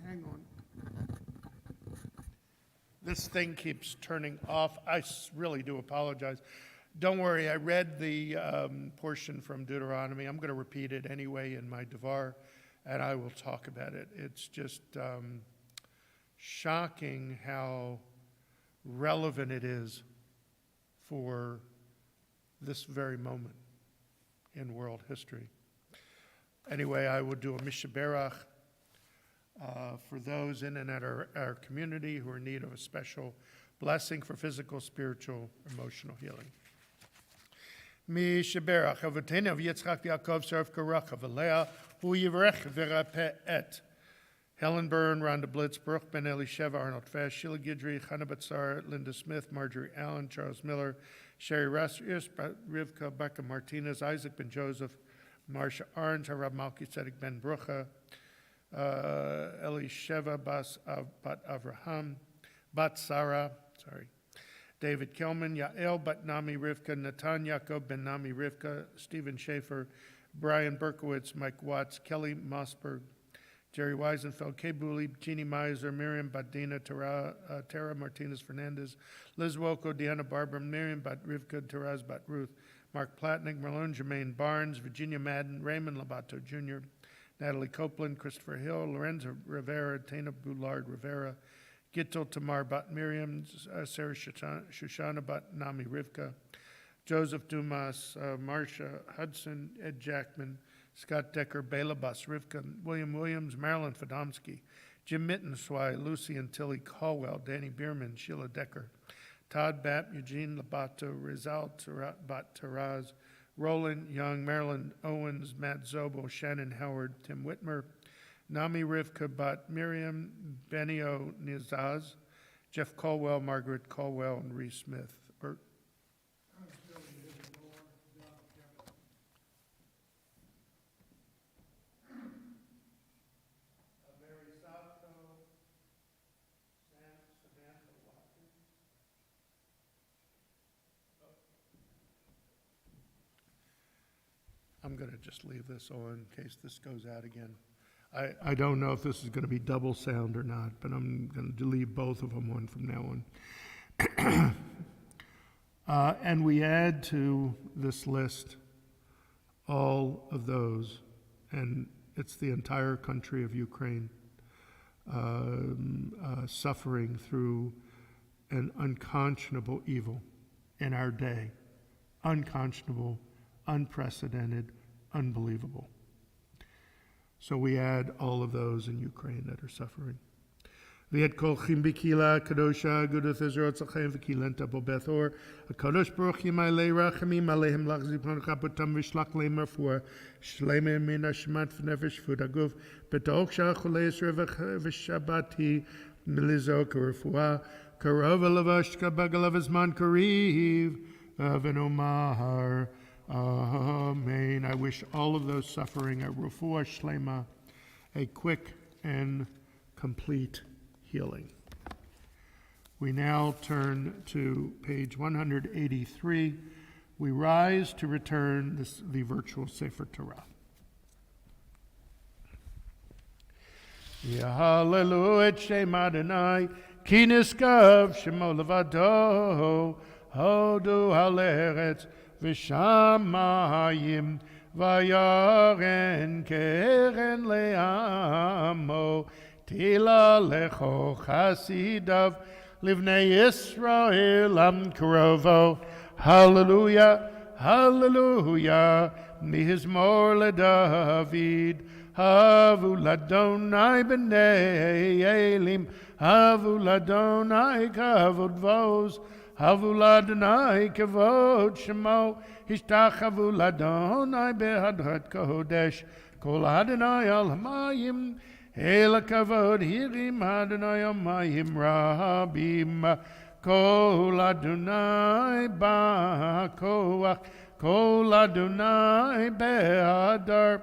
Hang on. This thing keeps turning off. I really do apologize. Don't worry, I read the portion from Deuteronomy. I'm going to repeat it anyway in my Devar, and I will talk about it. It's just shocking how relevant it is for this very moment in world history. Anyway, I will do a Mishaberach for those in and at our community who are in need of a special blessing for physical, spiritual, emotional healing. Mishaberach Avotenu of Yitzchak Yaakov Sarv Karach of Alea Hu Yivrech V'Rapeh Et Helen Byrne, Rhonda Blitz, Baruch Ben Elisheva, Arnold Fesh, Sheila Guidry, Chana Batzar, Linda Smith, Marjorie Allen, Charles Miller, Sherry Rasrius, Rivka, Becca Martinez, Isaac Ben Joseph, Marcia Orange, Harab Malki Tzedek Ben Brucha, Elisheva Bat Avraham, Bat Sarah, David Kelman, Yael Bat Nami Rivka, Natan Yaakov Ben Nami Rivka, Stephen Schaefer, Brian Berkowitz, Mike Watts, Kelly Mossberg, Jerry Weisenfeld, Kay Booley, Jeannie Meiser, Miriam Badina, Tara Martinez Fernandez, Liz Woko, Deanna Barber, Miriam Bat Rivka, Taraz Bat Ruth, Mark Platnick, Marlon Jermaine Barnes, Virginia Madden, Raymond Labato Jr., Natalie Copeland, Christopher Hill, Lorenzo Rivera, Tana Boulard Rivera, Gittel Tamar Bat Miriam, Sarah Shoshana Bat Nami Rivka, Joseph Dumas, Marcia Hudson, Ed Jackman, Scott Decker, Bela Bas Rivka, William Williams, Marilyn Fadomsky, Jim Mittenswy, Lucy and Tilly Caldwell, Danny Bierman, Sheila Decker, Todd Bapp, Eugene Labato, Rizal Bat Taraz, Roland Young, Marilyn Owens, Matt Zobo, Shannon Howard, Tim Whitmer, Nami Rivka Bat Miriam, Benio Nizaz, Jeff Caldwell, Margaret Caldwell, and Reese Smith. Bert? I'm going to just leave this on in case this goes out again. I don't know if this is going to be double sound or not, but I'm going to leave both of them on from now on. And we add to this list all of those, and it's the entire country of Ukraine suffering through an unconscionable evil in our day. Unconscionable, unprecedented, unbelievable. So we add all of those in Ukraine that are suffering. V'et kolchim b'kila kadosha Agudath Ezra Tzachayim v'kilenta bo Bethor HaKadosh Baruch Yimalei Rachamim Aleihim Lach Zipon Chapotam V'shlach Leim Rafua Shleimim Min Hashmat V'nefesh V'daguf B'toch Sha'achulei Yisrael V'shabati Milizok Rafua Karov Elavashka Bagalav Ezman Kariv V'nomar Amen. I wish all of those suffering a refuah shlema, a quick and complete healing. We now turn to page 183. We rise to return the virtual Sefer Torah. Hallelujah, Shem Adonai, ki niskav shemo levado, hodu haleretz, V'shamayim v'yaren keren le'amo tila lecho chasidav livnei Yisrael am karovo. Hallelujah, hallelujah, mihizmor leDavid havu ladonai b'nei Elim havu ladonai kavod vos Havu ladonai kavod shemo, hishtachavu ladonai behadrat kodesh, kol Adonai al hamayim, el kavod hirim Adonai al mayim rabim, Kol Adonai ba'koach, Kol Adonai be'adar,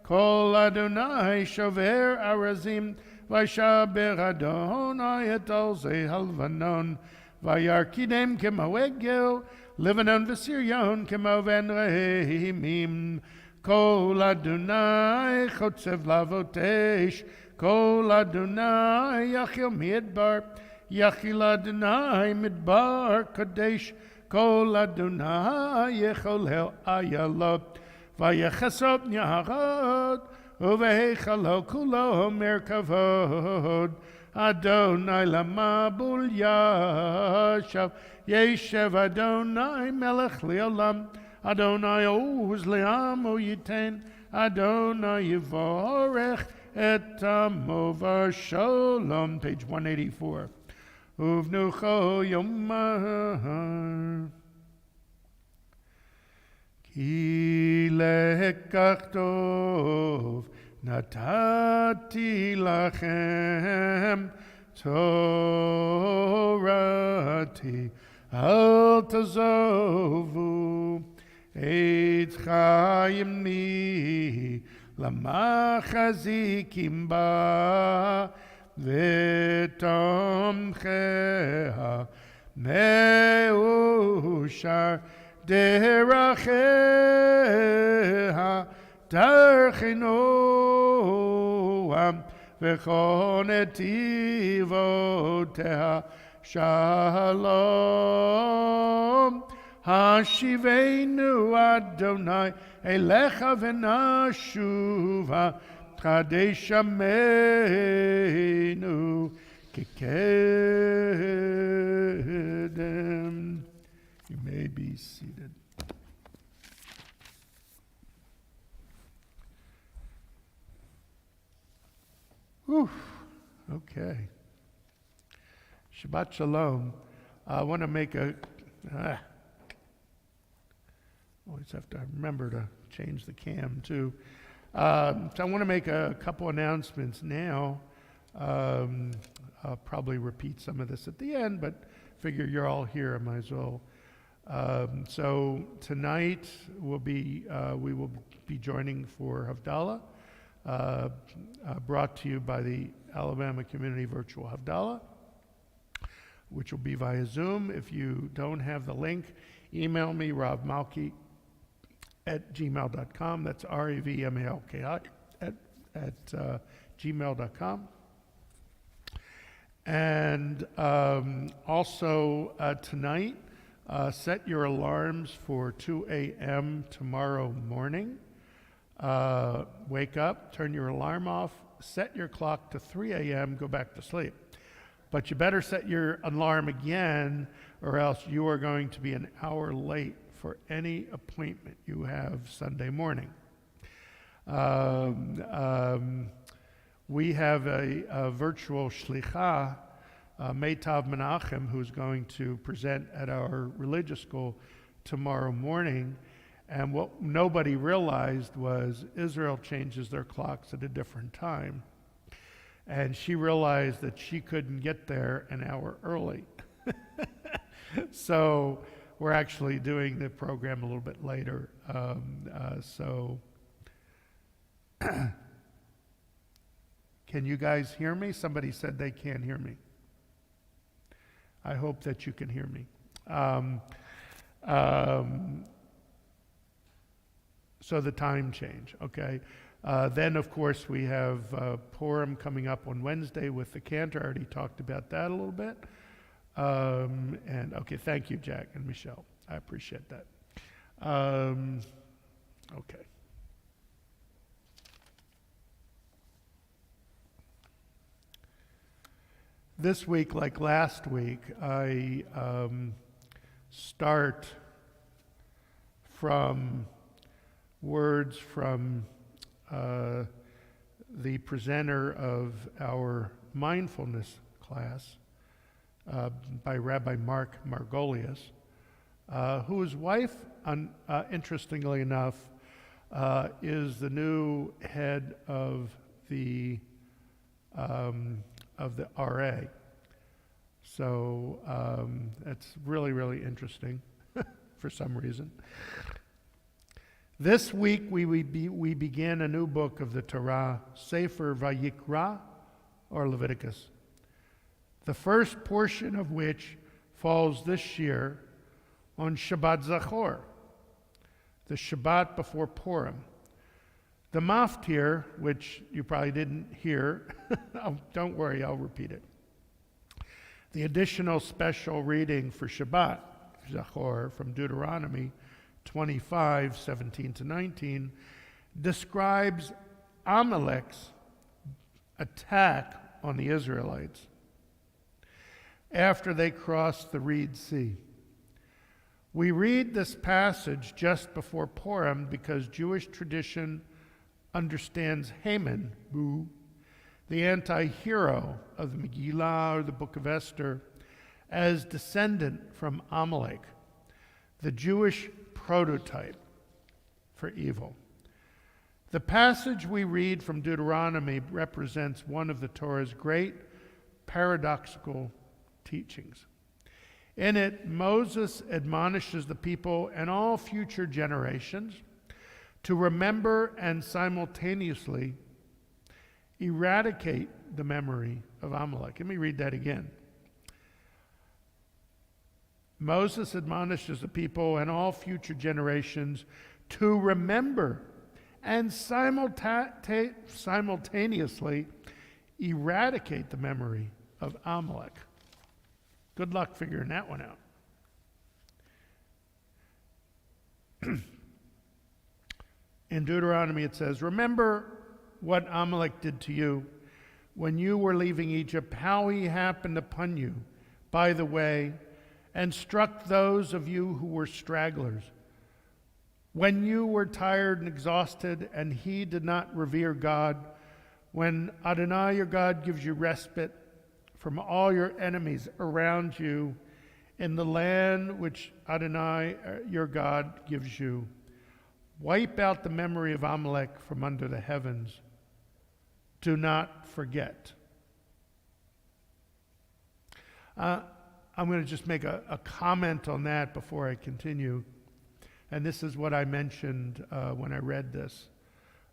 Kol Adonai shover arazim, Vayshaber Adonai et alzei halvanon, Vayarkidem kemo egel, Levanon v'siryon kemo ven rehimim, Kol Adonai chotzev lavotesh, Kol Adonai yachil midbar, Yachil Adonai midbar kadesh, Kol Adonai yecholel ayalot, Vayechesot nyaharot, Uvehechalo kulo merkavod, Adonai lamabul yashav, Yeshev Adonai melech li'olam, Adonai oz li'amo yiten, Adonai yivorech et amo v'sholom. Page 184. Uvnucho yomar. Ki lekach tov natati lachem Torati al tazovu Etz Ahayem ni lamachazikim ba v'tomcheha meushar deracheha darchinoam v'chon netivoteha shalom. Hashivenu Adonai elecha v'nashuva Chadesh Ameinu Kekedem. You may be seated. Whew. Okay. Shabbat Shalom. I want to make a... always have to remember to change the cam too. So I want to make a couple announcements now. I'll probably repeat some of this at the end, but figure you're all here, I might as well. So tonight we will be joining for Havdalah, brought to you by the Alabama Community Virtual Havdalah, which will be via Zoom. If you don't have the link, email me, ravmalki at gmail.com. That's REVMALKI at gmail.com. And also tonight, set your alarms for 2 a.m. tomorrow morning. Wake up, turn your alarm off, set your clock to 3 a.m., go back to sleep. But you better set your alarm again, or else you are going to be an hour late for any appointment you have Sunday morning. We have a virtual shlicha, Meitav Menachem, who's going to present at our religious school tomorrow morning. And what nobody realized was Israel changes their clocks at a different time. And she realized that she couldn't get there an hour early. So we're actually doing the program a little bit later. Can you guys hear me? Somebody said they can't hear me. I hope that you can hear me. So the time change, okay? Then, of course, we have Purim coming up on Wednesday with the cantor. I already talked about that a little bit. And okay, thank you, Jack and Michelle. I appreciate that. Okay. This week, like last week, I start from words from the presenter of our mindfulness class by Rabbi Mark Margolius, whose wife, interestingly enough, is the new head of the RA. So it's really, really interesting for some reason. This week we began a new book of the Torah, Sefer Vayikra, or Leviticus, the first portion of which falls this year on Shabbat Zachor, the Shabbat before Purim. The maftir, which you probably didn't hear, don't worry, I'll repeat it. The additional special reading for Shabbat Zachor from Deuteronomy 25, 17 to 19, describes Amalek's attack on the Israelites after they crossed the Reed Sea. We read this passage just before Purim because Jewish tradition understands Haman, the anti-hero of the Megillah or the Book of Esther, as descendant from Amalek, the Jewish prototype for evil. The passage we read from Deuteronomy represents one of the Torah's great paradoxical teachings. In it, Moses admonishes the people and all future generations to remember and simultaneously eradicate the memory of Amalek. Let me read that again. Moses admonishes the people and all future generations to remember and simultaneously eradicate the memory of Amalek. Good luck figuring that one out. In Deuteronomy it says, remember what Amalek did to you when you were leaving Egypt, how he happened upon you by the way and struck those of you who were stragglers. When you were tired and exhausted and he did not revere God, when Adonai your God gives you respite from all your enemies around you in the land which Adonai your God gives you, wipe out the memory of Amalek from under the heavens. Do not forget. I'm going to just make a comment on that before I continue. And this is what I mentioned when I read this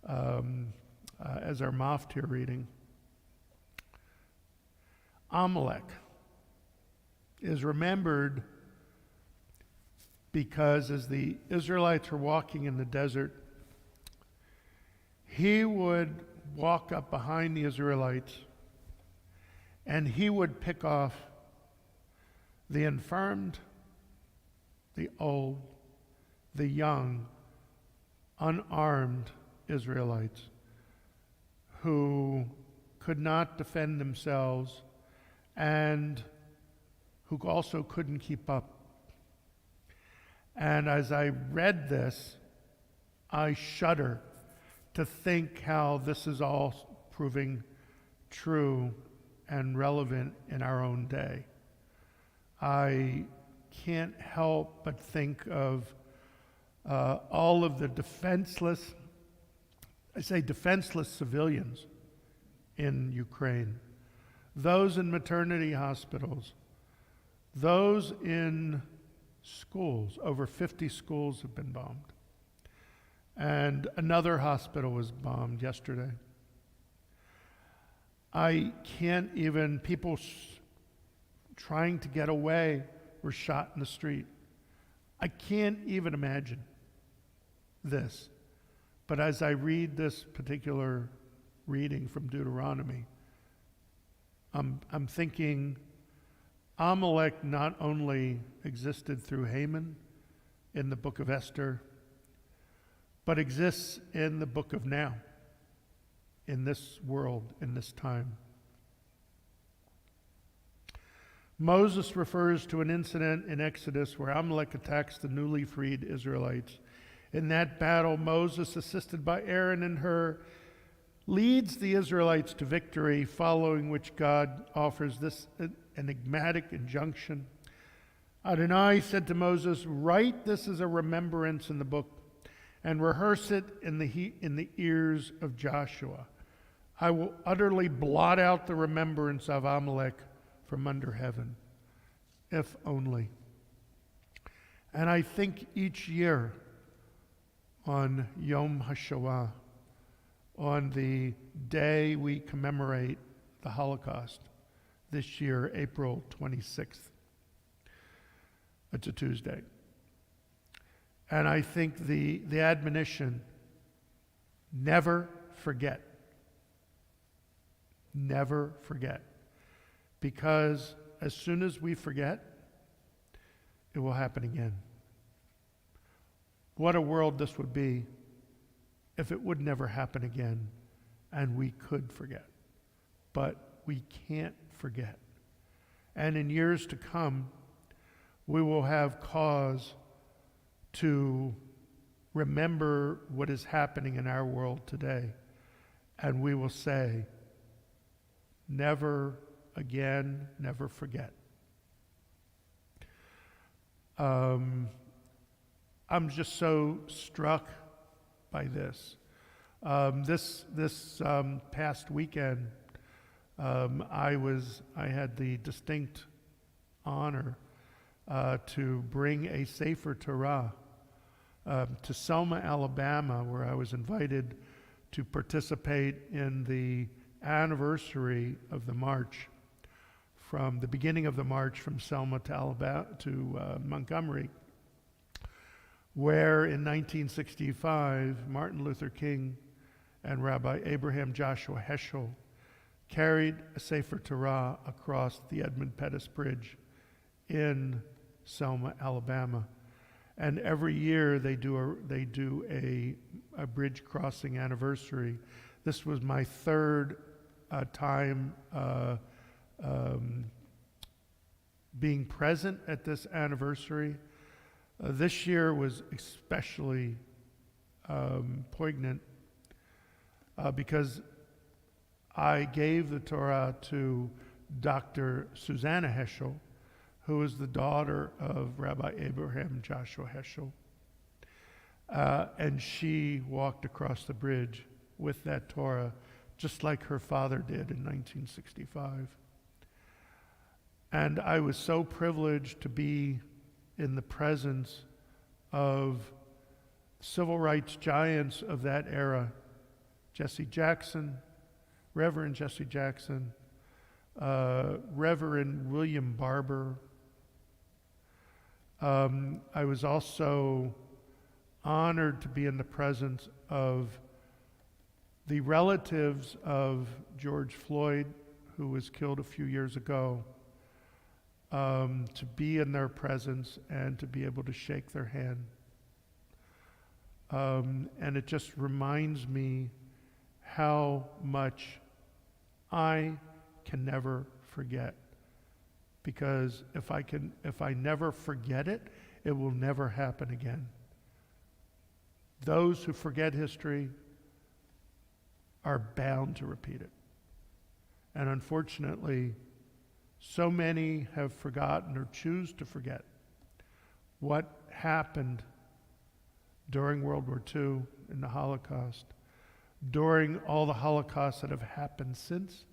as our maftir reading. Amalek is remembered because as the Israelites were walking in the desert, he would walk up behind the Israelites and he would pick off the infirmed, the old, the young, unarmed Israelites who could not defend themselves and who also couldn't keep up. And as I read this, I shudder to think how this is all proving true and relevant in our own day. I can't help but think of all of the defenseless civilians in Ukraine, those in maternity hospitals, those in schools. Over 50 schools have been bombed. And another hospital was bombed yesterday. I can't even, people trying to get away were shot in the street. I can't even imagine this. But as I read this particular reading from Deuteronomy, I'm thinking Amalek not only existed through Haman in the book of Esther, but exists in the book of now, in this world, in this time. Moses refers to an incident in Exodus where Amalek attacks the newly freed Israelites. In that battle, Moses, assisted by Aaron and Hur, leads the Israelites to victory, following which God offers this enigmatic injunction. Adonai said to Moses, "Write this as a remembrance in the book and rehearse it in the ears of Joshua. I will utterly blot out the remembrance of Amalek from under heaven." if only. And I think each year on Yom HaShoah, on the day we commemorate the Holocaust, this year, April 26th, it's a Tuesday. And I think the admonition, never forget. Never forget. Because as soon as we forget, it will happen again. What a world this would be if it would never happen again and we could forget. But we can't forget. And in years to come, we will have cause to remember what is happening in our world today. And we will say, never again, never forget. I'm just so struck by this. This past weekend, I had the distinct honor to bring a Sefer Torah to Selma, Alabama, where I was invited to participate in the anniversary of the march, from the beginning of the march from Selma to Alabama to Montgomery, where in 1965 Martin Luther King and Rabbi Abraham Joshua Heschel carried a Sefer Torah across the Edmund Pettus Bridge in Selma, Alabama. And every year they do a bridge crossing anniversary. This was my third time being present at this anniversary. This year was especially poignant because I gave the Torah to Dr. Susanna Heschel, who is the daughter of Rabbi Abraham Joshua Heschel. And she walked across the bridge with that Torah, just like her father did in 1965. And I was so privileged to be in the presence of civil rights giants of that era, Jesse Jackson, Reverend Jesse Jackson, Reverend William Barber. I was also honored to be in the presence of the relatives of George Floyd, who was killed a few years ago, to be in their presence and to be able to shake their hand. And it just reminds me how much I can never forget. Because if I never forget it, it will never happen again. Those who forget history are bound to repeat it. And unfortunately, so many have forgotten or choose to forget what happened during World War II in the Holocaust, during all the Holocausts that have happened since,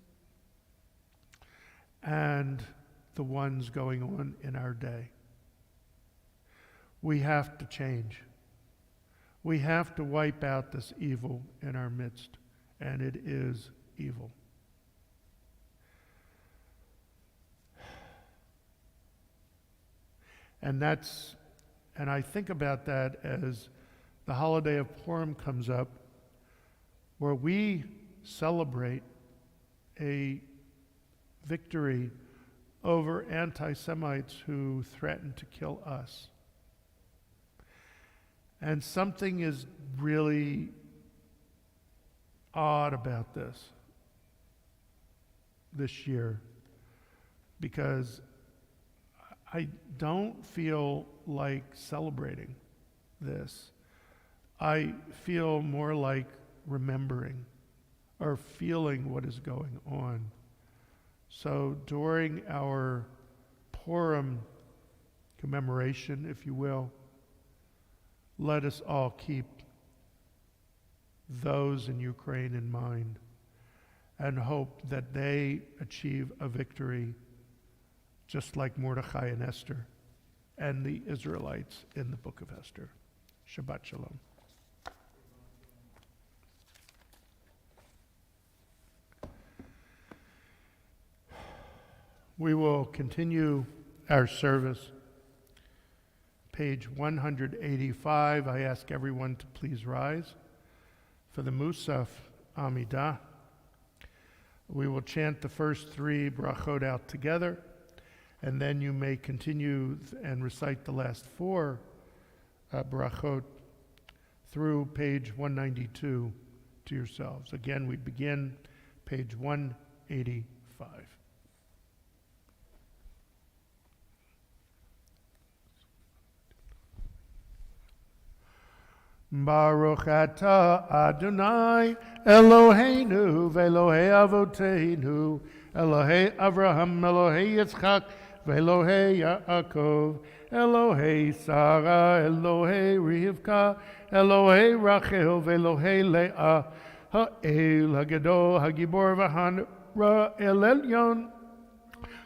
and the ones going on in our day. We have to change. We have to wipe out this evil in our midst, and it is evil. And I think about that as the holiday of Purim comes up, where we celebrate a victory over anti-Semites who threatened to kill us. And something is really odd about this year, because I don't feel like celebrating this. I feel more like remembering or feeling what is going on. So during our Purim commemoration, if you will, let us all keep those in Ukraine in mind and hope that they achieve a victory just like Mordechai and Esther and the Israelites in the book of Esther. Shabbat Shalom. We will continue our service. Page 185. I ask everyone to please rise for the Musa Amidah. We will chant the first three brachot out together, and then you may continue and recite the last four brachot through page 192 to yourselves. Again, we begin page 185. Baruch atah Adonai Eloheinu ve'Elohei Avoteinu Elohei Avraham Elohei Yitzchak ve'Elohei Yaakov Elohei Sarah Elohei Rivka Elohei Rachel ve'Elohei Leah Ha'el Hagadol Hagibor v'Hanra El Elyon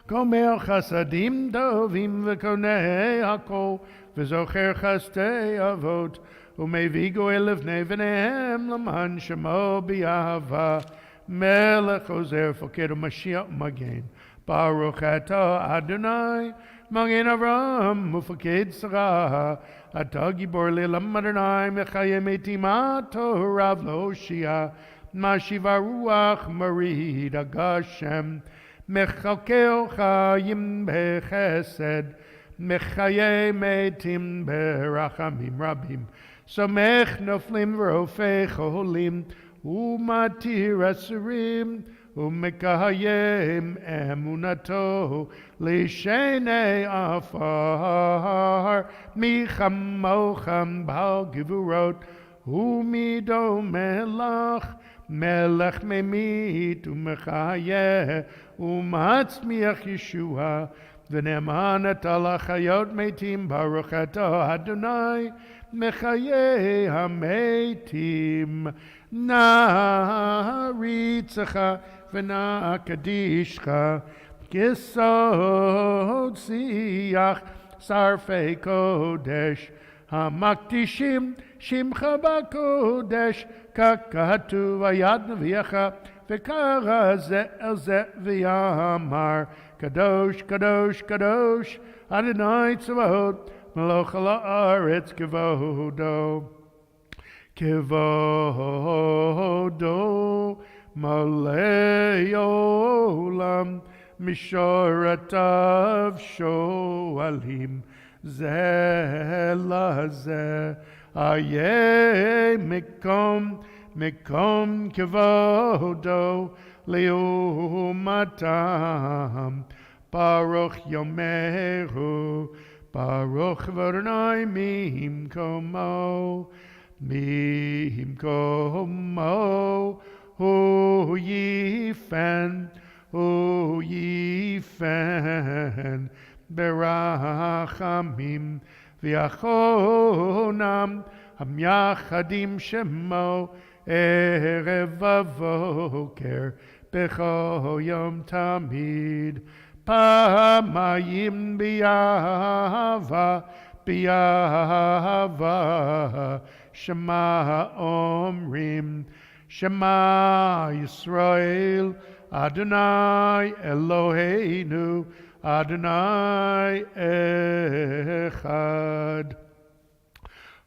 Gomer Chasadim Dovim v'Konei Hakol v'Zocher Chastei Avot Umevigo elevnei v'nehem l'man shemo b'yahava melech ozer fokedu Mashiach magen Baruch atah Adonai magen Avram ufoked Sarah atah gibor le'lam Adonai mechayem etim ato rav lo'oshia mashiva ruach marid agashem mechalkeo chayim bechesed mechayem etim berachamim rabim Somech noflim v'rofei cholim umatir asurim umekayem emunato lishenei afar michamocham bal givurot umido melach melech memit umechayeh umatzmiach Yeshua v'ne'eman atah lachayot metim Baruch atah Adonai Mechaye hametim naritzacha v'nakadishcha kisod siach sarfei kodesh hamakdishim shimcha bakodesh kakatu vayad neviacha v'kara ze el ze v'yamar kadosh kadosh kadosh Adonai tzavot Meloch ha'aretz kevodo, kevodo, malei olam, mishoratav shoalim, zeh lazeh, aye mikom, mikom kevodo, leumatam, baruch yomeru, Baruch v'Adonai mihimkomo, mihimkomo, hu yifen, berachamim, v'achonam, hamyachadim shemo, erev v'voker, b'chol yom tamid, Pamayim biyava, biyava, Shema Omrim, Shema Yisrael, Adonai Eloheinu, Adonai Echad.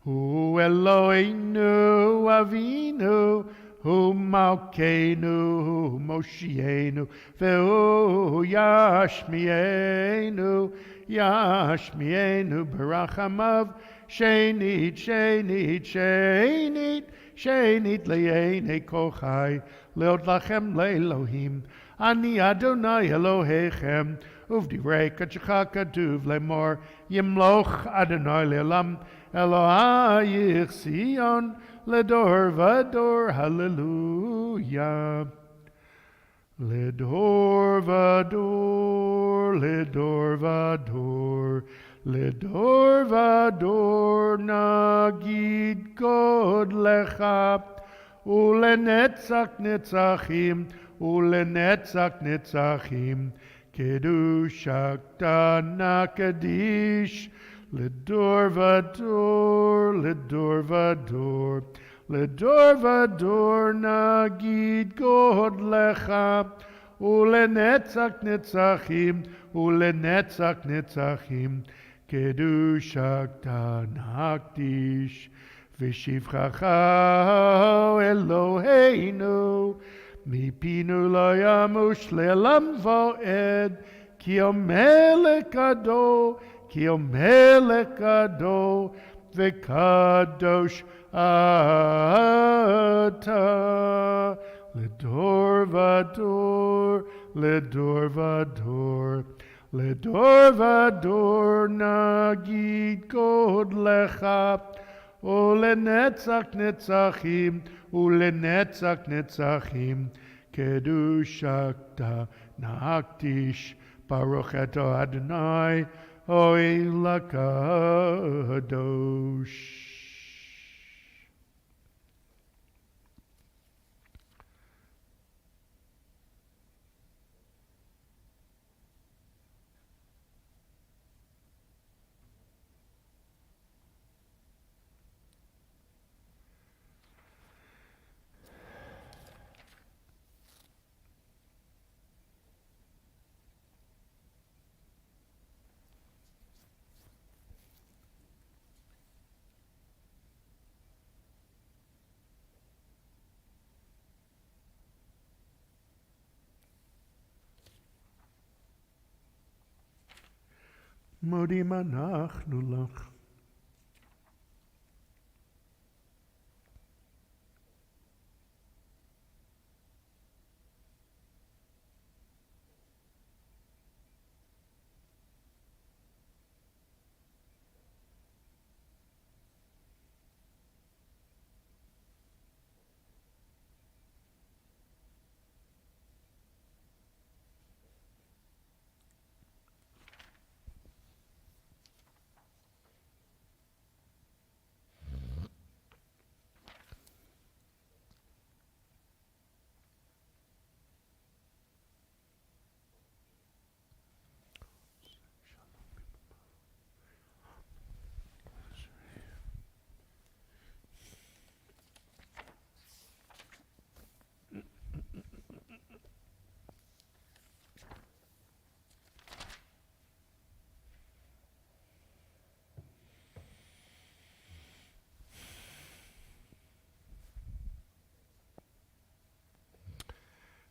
Hu Eloheinu Avinu, Hu Malkeinu, Moshienu, Ve'hu Yashmienu, Yashmienu, Barachamav, Shenit, Shenit, Shenit, Shenit, Le'enei Kochai, Leod Lachem Le'Elohim, Ani Adonai Elohechem, Uvdirei Kachecha Katuv Lemor, Yimloch Adonai Le'Elam, Elohai Sion, Ledor vador, hallelujah. Ledor vador, ledor vador, ledor vador, nagid god lecha, ulenetzach netzachim, ulenetzach netzachim, Kedushakta Nakadish, Lidor Vador, Lidor Vador, Lidor Vador Nagid God Lecha, Ulenetzach Netzachim, Ulenetzach Netzachim, Kedushakta Nakdish, Vishivchacha Eloheinu, Mipinu lo yamush le'elam va'ed, Ki omelech ado, Ki omelech ado, V'kadosh ata, Ledor vador, Ledor vador, Ledor vador, Nagid God lecha, Ulenetzach netzachim, Ulenetzach netzachim, Kedushakta Nakdish, Baruch Ato Adonai, Oel HaKadosh. Modim anachnu lach.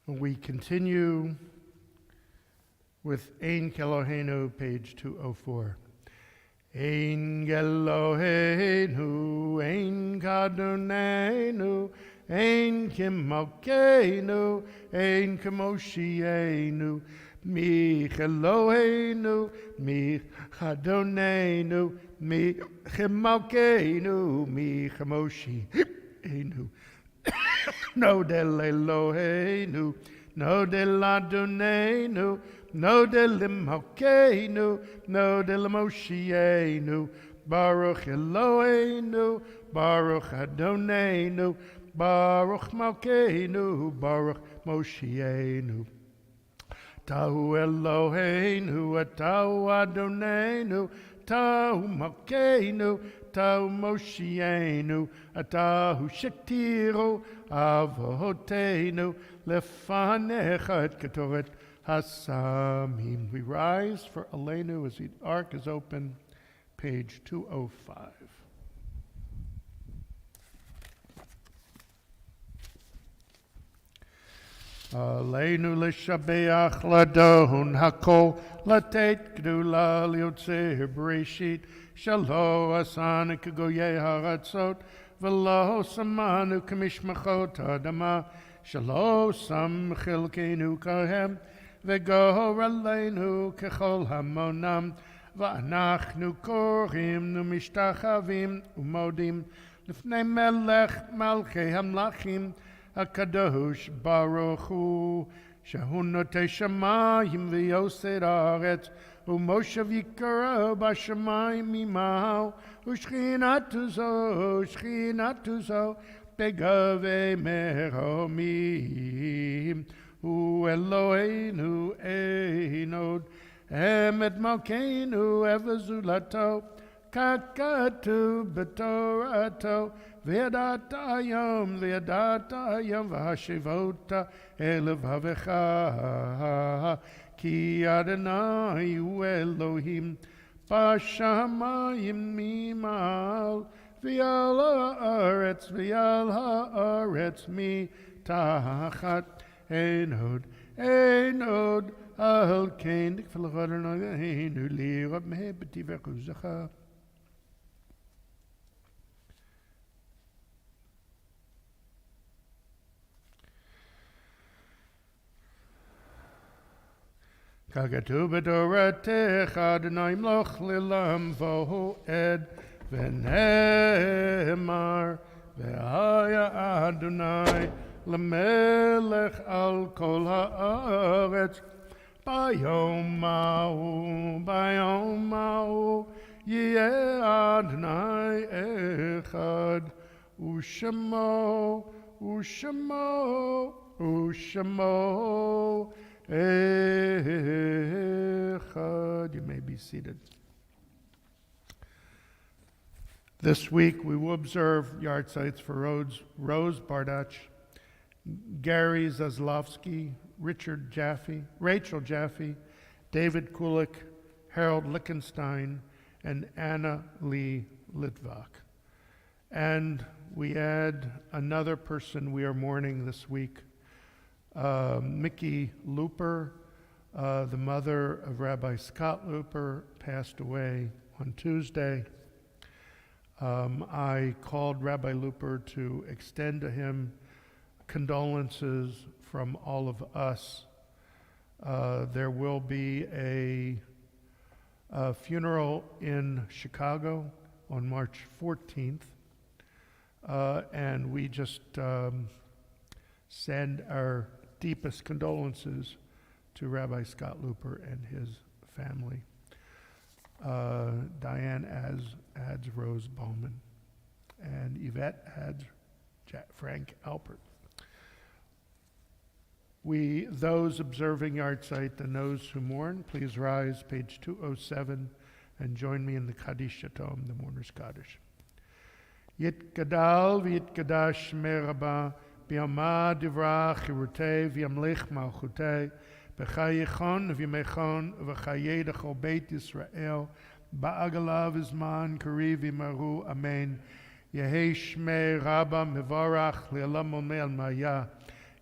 We continue with Ein Keloheinu, page 204. Ein Keloheinu, Ein Kadonenu, Ein Kimokeinu, Ein Kemoshienu, Mi Keloheinu, Mi Kadonenu, Mi Kimokeinu, Mi Kemoshienu. No del Eloheinu, no del Adonenu, no del Limhokeinu, no del Moshienu, Baruch Eloheinu, Baruch Adonenu, Baruch Malkeinu, Baruch Moshienu. Tahu Eloheinu, Tahu Adonenu, Tahu Malkeinu, Tahu Moshienu, Atahu Shetiru, Avotenu, Lefanecha et Ketoret Hasamim. We rise for Aleinu as the ark is open, page 205. Aleinu l'shabeach ladon hakol latet gdula liotzer bereshit shalo asan kegoyei haratzot v'lo samanu kamishmachot adama shalo sam chilkenu kahem v'go aleinu kechol hamonam v'anachnu korim numishtachavim umodim lifnei melech malchei hamlachim HaKadosh Baruch Hu, Shehu Notei Shamayim v'Yosei Haaretz, U'Moshav Yikara b'Shamayim Imahu, U'Shchinatu Zo, Begavei Meromim, Hu Eloheinu Einod, Emet Malkeinu Evazulato, Kakatu Betorato, Vedatayam, Vahashivota, Elevhavecha, Ki Adonai Hu Elohim, Bashamayim Mimal, Vial haaretz mi tachat Einod, al kein dikvel Adonai lirab mehebeti v'chuzacha. Kagatu b'toratech Adonai mloch lilam vohu ed v'nemar v'haya Adonai l'melech al kol haaretz bayom ma'u yeh Adonai echad u'shemo echad. You may be seated. This week we will observe yard sites for Rose Bardach, Gary Zaslavsky, Rachel Jaffe, David Kulik, Harold Lichtenstein, and Anna Lee Litvak. And we add another person we are mourning this week, Mickey Looper, the mother of Rabbi Scott Looper, passed away on Tuesday. I called Rabbi Looper to extend to him condolences from all of us. There will be a funeral in Chicago on March 14th, and we just send our deepest condolences to Rabbi Scott Looper and his family. Diane adds Rose Bowman, and Yvette adds Frank Alpert. Those observing yard site and those who mourn, please rise, page 207, and join me in the Kaddish Yatom, the mourner's Kaddish. Yitgadal v'yitgadash meraba b'yama divra chirutei v'yamlich malchutei b'chayichon v'yimechon v'chayei d'chol beit Yisrael ba'agalav izman kari v'yimaru amen. Yehei shmei rabba mevarach le'olam omei al-maya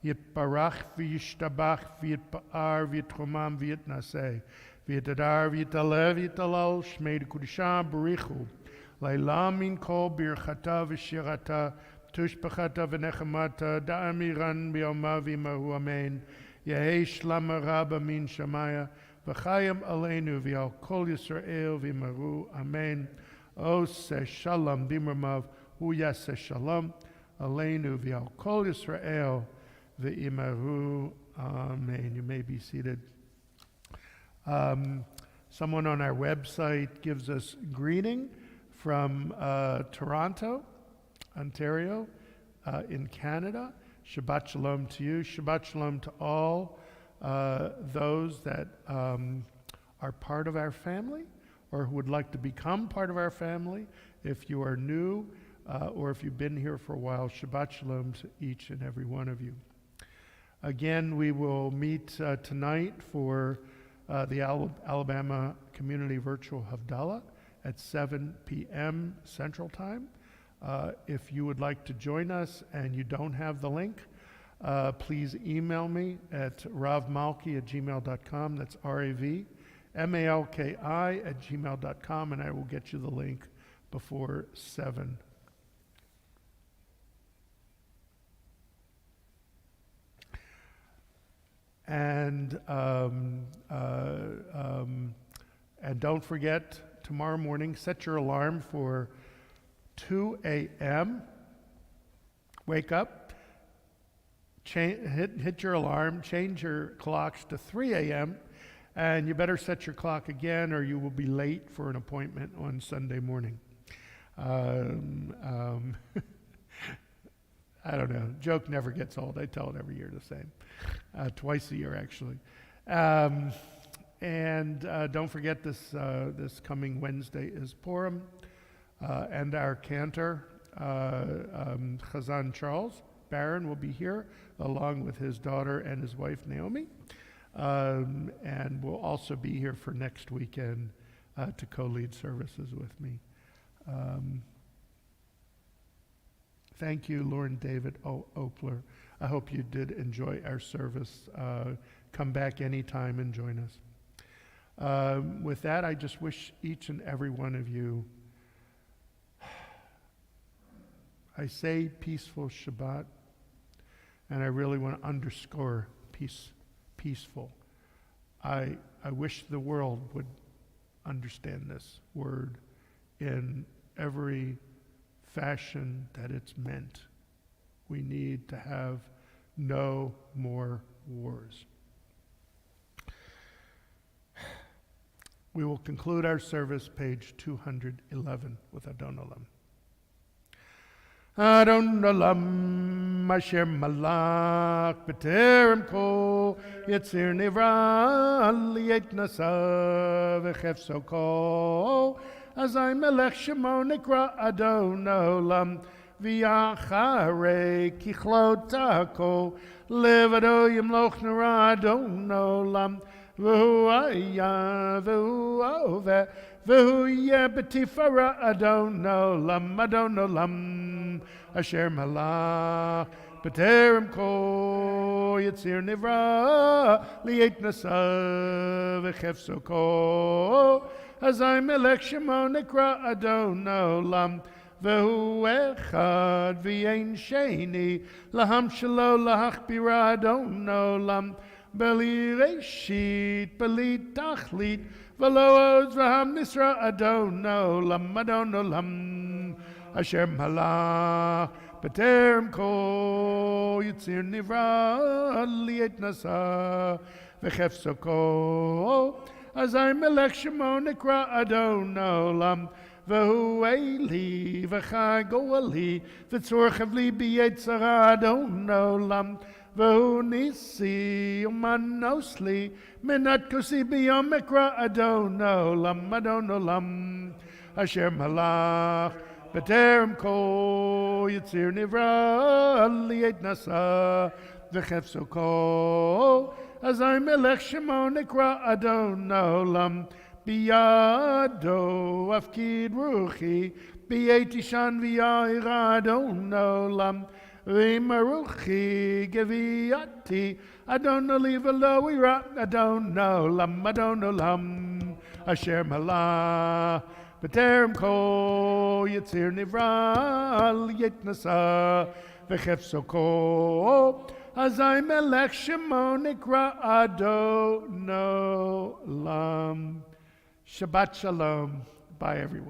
yitbarach v'yishtabach v'yitpa'ar v'yitromam v'yitnaseh v'yitadar v'yitalev v'yitalal shmei d'kudishah b'richu Laila min kol birchata v'shirata tushbachata v'nechamata da'amiran b'yoma v'imahu amen. Yehei shlama rabba min shamaya v'chayim aleinu v'yal kol Yisrael v'imaru amen. Oseh shalom b'imramav hu yaseh shalom aleinu v'yal kol Yisrael v'imaru amen. You may be seated. Someone on our website gives us greeting from Toronto, Ontario, in Canada. Shabbat Shalom to you. Shabbat Shalom to all those that are part of our family or who would like to become part of our family. If you are new or if you've been here for a while, Shabbat Shalom to each and every one of you. Again, we will meet tonight for the Alabama Community Virtual Havdalah at 7 p.m. Central Time. If you would like to join us and you don't have the link, please email me at ravmalki@gmail.com. That's ravmalki@gmail.com, and I will get you the link before 7. And don't forget, tomorrow morning, set your alarm for 2 a.m. Wake up, hit your alarm, change your clocks to 3 a.m., and you better set your clock again or you will be late for an appointment on Sunday morning. I don't know. Joke never gets old. I tell it every year the same. Twice a year, actually. And don't forget this coming Wednesday is Purim. And our cantor, Chazan Charles Barron, will be here along with his daughter and his wife, Naomi. And will also be here for next weekend to co-lead services with me. Thank you, Lauren David Opler. I hope you did enjoy our service. Come back anytime and join us. With that, I just wish each and every one of you, I say peaceful Shabbat, and I really want to underscore peaceful. I wish the world would understand this word in every fashion that it's meant. We need to have no more wars. We will conclude our service, page 211, with Adon Olam. Adon Olam asher malach b'terem kol yitzir nivra liyet nasa v'chefso kol azay melech shemo nikra Adon Olam v'yacharei kichlot kol levado yimloch nara Adon Olam v'hu aya v'hu ove v'hu yeh b'tifara Adon Olam Asher malach b'terem kol yitzir nivra liyet nasa v'chefso kol azay melech shemo nikra Adon Olam v'hu echad v'yein sheni laham shelo lahachbira Adon Olam beli reshit beli tachlit v'lo oz v'ham nisra Adon Olam Asher malach b'terem kol yitzir nivra liyet nasa v'chefso kol azay melech shemo nikra Adon Olam v'hu eli v'chai go'eli v'tzorchev li b'yetz Adon Olam v'hu nisi umanos li minat kosi b'yom mikra Adon Olam Asher malach b'terem kol yitzir nivra liyet nasa v'chefso kol azay melech shemo nikra Adon Olam biyado afkid ruchi b'yet ishan v'yair Adon Olam v'maruchi geviyati Adon Oli v'lo ira Adon Olam Asher malach b'terem kol yitzir nivra liyet nasa v'chefso kol azay melech shemo nikra Adon Olam. Shabbat shalom. Bye, everyone.